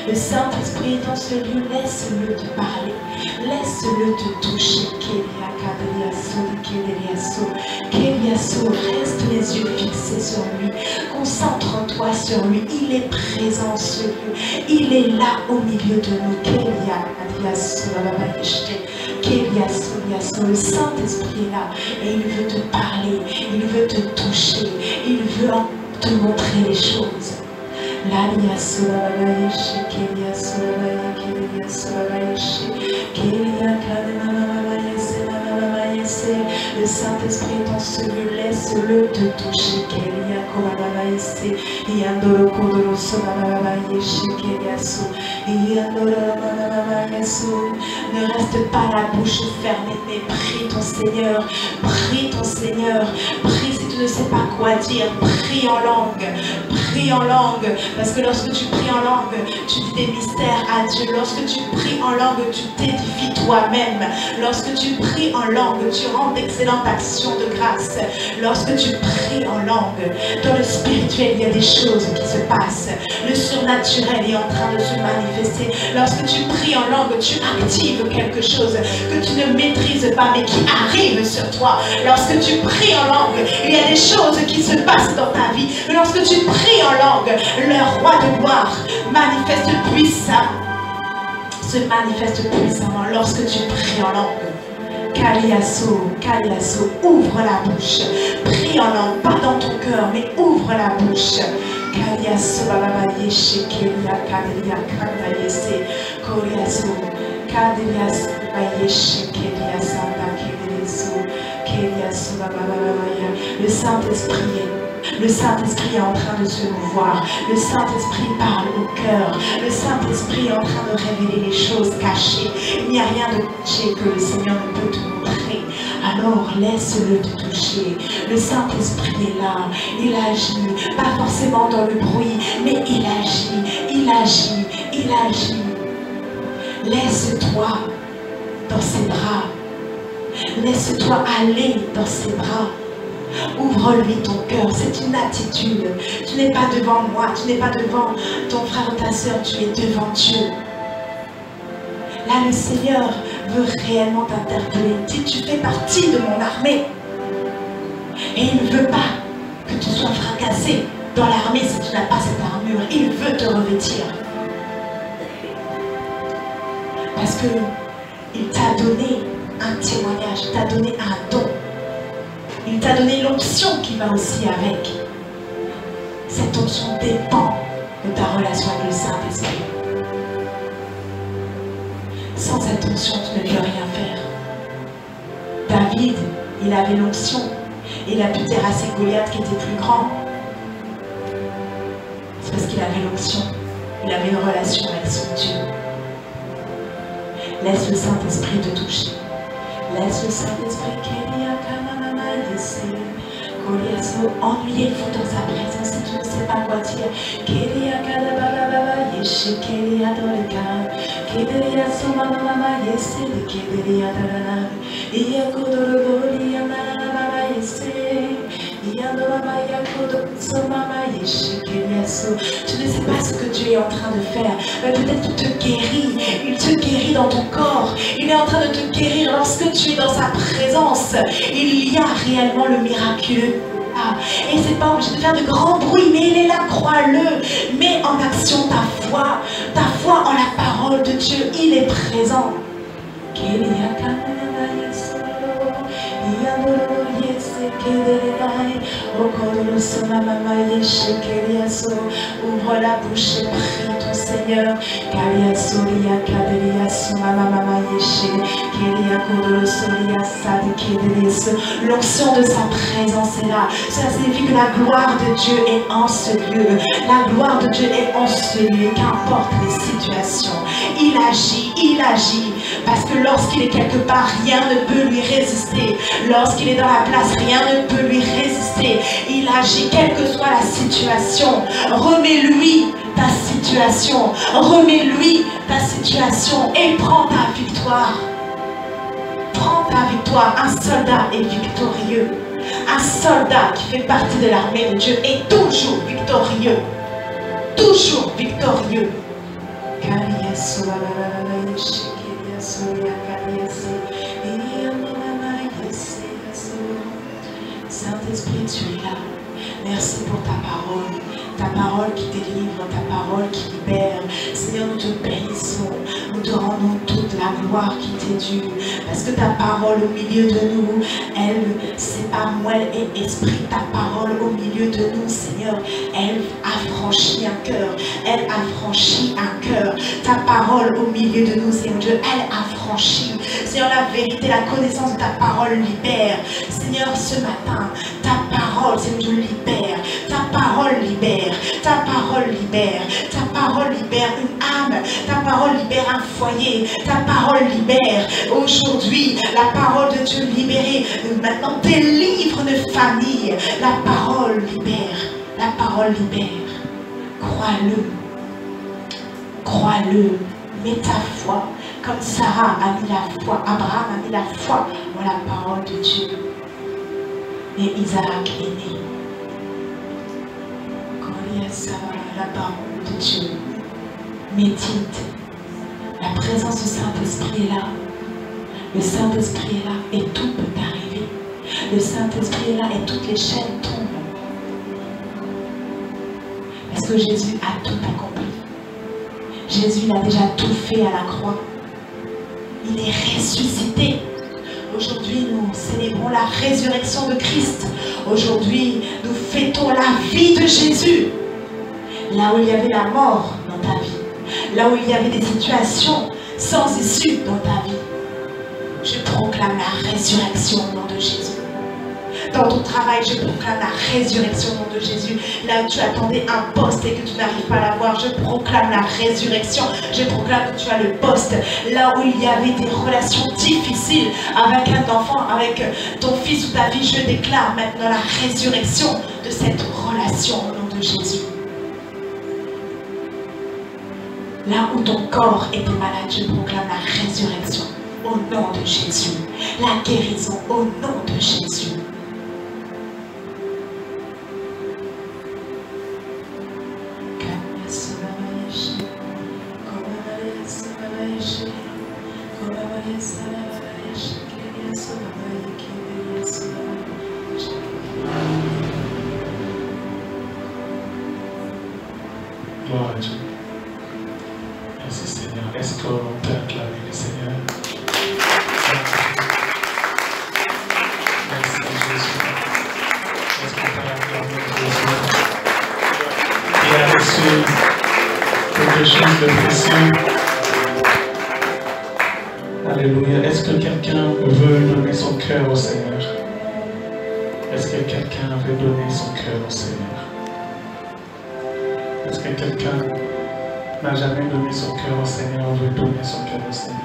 Le Saint-Esprit est dans ce lieu, laisse-le te parler, laisse-le te toucher. Reste les yeux fixés sur lui, concentre-toi sur lui, il est présent en ce lieu, il est là au milieu de nous. Le Saint-Esprit est là et il veut te parler, il veut te toucher, il veut te montrer les choses. Le Saint-Esprit est dans ce lieu, laisse-le te toucher. Ne reste pas la bouche fermée, mais prie ton Seigneur, prie ton Seigneur, prie si tu ne sais pas quoi dire, prie en langue. Prie en langue, parce que lorsque tu pries en langue, tu dis des mystères à Dieu. Lorsque tu pries en langue, tu t'édifies toi-même. Lorsque tu pries en langue, tu rends d'excellentes actions de grâce. Lorsque tu pries en langue, dans le spirituel, il y a des choses qui se passent. Le surnaturel est en train de se manifester. Lorsque tu pries en langue, tu actives quelque chose que tu ne maîtrises pas, mais qui arrive sur toi. Lorsque tu pries en langue, il y a des choses qui se passent dans ta vie. Mais lorsque tu pries en langue, le roi de gloire manifeste puissamment. Se manifeste puissamment lorsque tu pries en langue. Kaliaso, ouvre la bouche. Prie en langue, pas dans ton cœur, mais ouvre la bouche. Kaliaso, bababayeshe, kelia, kadelia, kandayese, koriaso, kadelias, bayeshe, kelia, santa, kedeleso, keliaso, babababaya. Le Saint-Esprit est en train de se mouvoir. Le Saint-Esprit parle au cœur. Le Saint-Esprit est en train de révéler les choses cachées. Il n'y a rien de caché que le Seigneur ne peut te montrer. Alors laisse-le te toucher. Le Saint-Esprit est là. Il agit. Pas forcément dans le bruit, mais il agit. Il agit. Il agit. Laisse-toi dans ses bras. Laisse-toi aller dans ses bras. Ouvre-lui ton cœur, c'est une attitude. Tu n'es pas devant moi, tu n'es pas devant ton frère ou ta soeur, tu es devant Dieu. Là, le Seigneur veut réellement t'interpeller. Dis, tu fais partie de mon armée. Et il ne veut pas que tu sois fracassé dans l'armée si tu n'as pas cette armure. Il veut te revêtir. Parce qu'il t'a donné un témoignage, il t'a donné un don. Il t'a donné l'onction qui va aussi avec. Cette onction dépend de ta relation avec le Saint-Esprit. Sans cette onction, tu ne peux rien faire. David, il avait l'onction. Il a pu terrasser Goliath qui était plus grand. C'est parce qu'il avait l'onction. Il avait une relation avec son Dieu. Laisse le Saint-Esprit te toucher. Laisse le Saint-Esprit ennuyé, il faut dans sa présence si tu ne sais pas quoi dire. Tu ne sais pas ce que Dieu est en train de faire. Peut-être qu'il te guérit. Il te guérit dans ton corps. Il est en train de te guérir lorsque tu es dans sa présence. Il y a réellement le miraculeux. Et c'est pas obligé de faire de grands bruits, mais il est là, crois-le. Mets en action ta foi en la parole de Dieu. Il est présent. Ouvre la bouche et prie ton Seigneur. L'onction de sa présence est là. Cela signifie que la gloire de Dieu est en ce lieu. La gloire de Dieu est en ce lieu. Qu'importe les situations, il agit. Parce que lorsqu'il est quelque part, rien ne peut lui résister. Lorsqu'il est dans la place, rien ne peut lui résister. Il agit, quelle que soit la situation. Remets-lui ta situation. Remets-lui ta situation et prends ta victoire. Prends ta victoire. Un soldat est victorieux. Un soldat qui fait partie de l'armée de Dieu est toujours victorieux. Toujours victorieux. Saint-Esprit, tu es là. Merci pour ta parole qui délivre, ta parole qui libère. Seigneur, nous te bénissons, nous te rendons toute la gloire qui t'est due, parce que ta parole au milieu de nous, elle sépare moelle et esprit. Ta parole au milieu de nous, Seigneur, elle affranchit un cœur, elle affranchit un cœur. Ta parole au milieu de nous, Seigneur Dieu, elle affranchit. Seigneur, la vérité, la connaissance de ta parole libère. Seigneur, ce matin, ta parole, Seigneur Dieu, libère. Ta parole libère. Ta parole libère. Ta parole libère une âme. Ta parole libère un foyer. Ta parole libère aujourd'hui la parole de Dieu libérée. Maintenant, délivre une famille. La parole libère. La parole libère. Crois-le. Crois-le. Mets ta foi. Comme Sarah a mis la foi, Abraham a mis la foi en la parole de Dieu. Et Isaac est né. Quand il y a la parole de Dieu, médite. La présence du Saint-Esprit est là. Le Saint-Esprit est là et tout peut arriver. Le Saint-Esprit est là et toutes les chaînes tombent. Parce que Jésus a tout accompli. Jésus a déjà tout fait à la croix. Il est ressuscité. Aujourd'hui, nous célébrons la résurrection de Christ. Aujourd'hui, nous fêtons la vie de Jésus. Là où il y avait la mort dans ta vie, là où il y avait des situations sans issue dans ta vie, je proclame la résurrection au nom de Jésus. Dans ton travail, je proclame la résurrection au nom de Jésus. Là où tu attendais un poste et que tu n'arrives pas à l'avoir, je proclame la résurrection. Je proclame que tu as le poste. Là où il y avait des relations difficiles avec un enfant, avec ton fils ou ta fille, je déclare maintenant la résurrection de cette relation au nom de Jésus. Là où ton corps était malade, je proclame la résurrection au nom de Jésus. La guérison au nom de Jésus. Gloire à Dieu. Merci Seigneur. Est-ce qu'on peut acclamer le Seigneur? Merci Jésus. Est-ce qu'on peut acclamer Jésus? Il a reçu quelque chose de précieux. Alléluia. Est-ce que quelqu'un veut donner son cœur au Seigneur? Est-ce que quelqu'un veut donner son cœur au Seigneur? Est-ce que quelqu'un n'a jamais donné son cœur au Seigneur ou veut donner son cœur au Seigneur?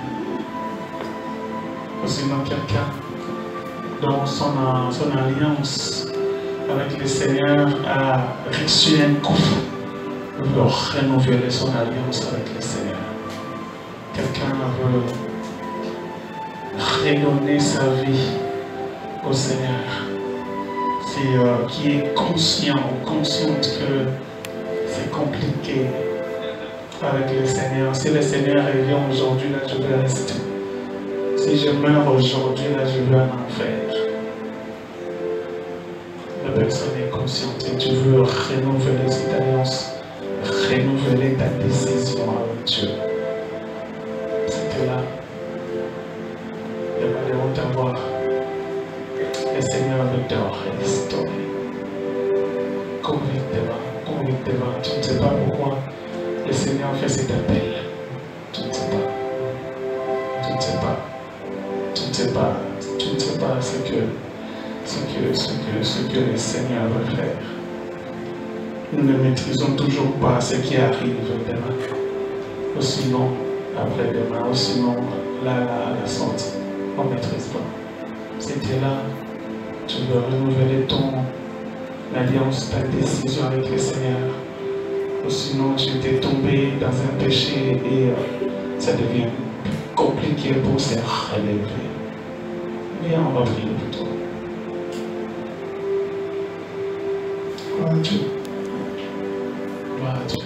Ou sinon quelqu'un dont son alliance avec le Seigneur a reçu un coup, veut renouveler son alliance avec le Seigneur. Quelqu'un veut redonner sa vie au Seigneur, qui est conscient ou consciente que c'est compliqué avec le Seigneur. Si le Seigneur revient aujourd'hui, là je vais rester. Si je meurs aujourd'hui, là je vais en enfer. La personne est consciente et tu veux renouveler cette alliance, renouveler ta décision avec Dieu. C'était là. J'aimerais t'avoir. Le Seigneur veut te restaurer. Convictement. Tu ne sais pas pourquoi le Seigneur fait cet appel. Tu ne sais pas. Tu ne sais pas. Tu ne sais pas. Tu ne sais pas ce que le Seigneur veut faire. Nous ne maîtrisons toujours pas ce qui arrive demain. Ou sinon, après-demain, ou sinon, là, à la sortie. On ne maîtrise pas. C'était là. Tu veux renouveler ton alliance, ta décision avec le Seigneur. Ou sinon, tu étais tombé dans un péché et ça devient compliqué pour se relever. Viens, on va prier pour toi. Gloire à Dieu. Gloire à Dieu.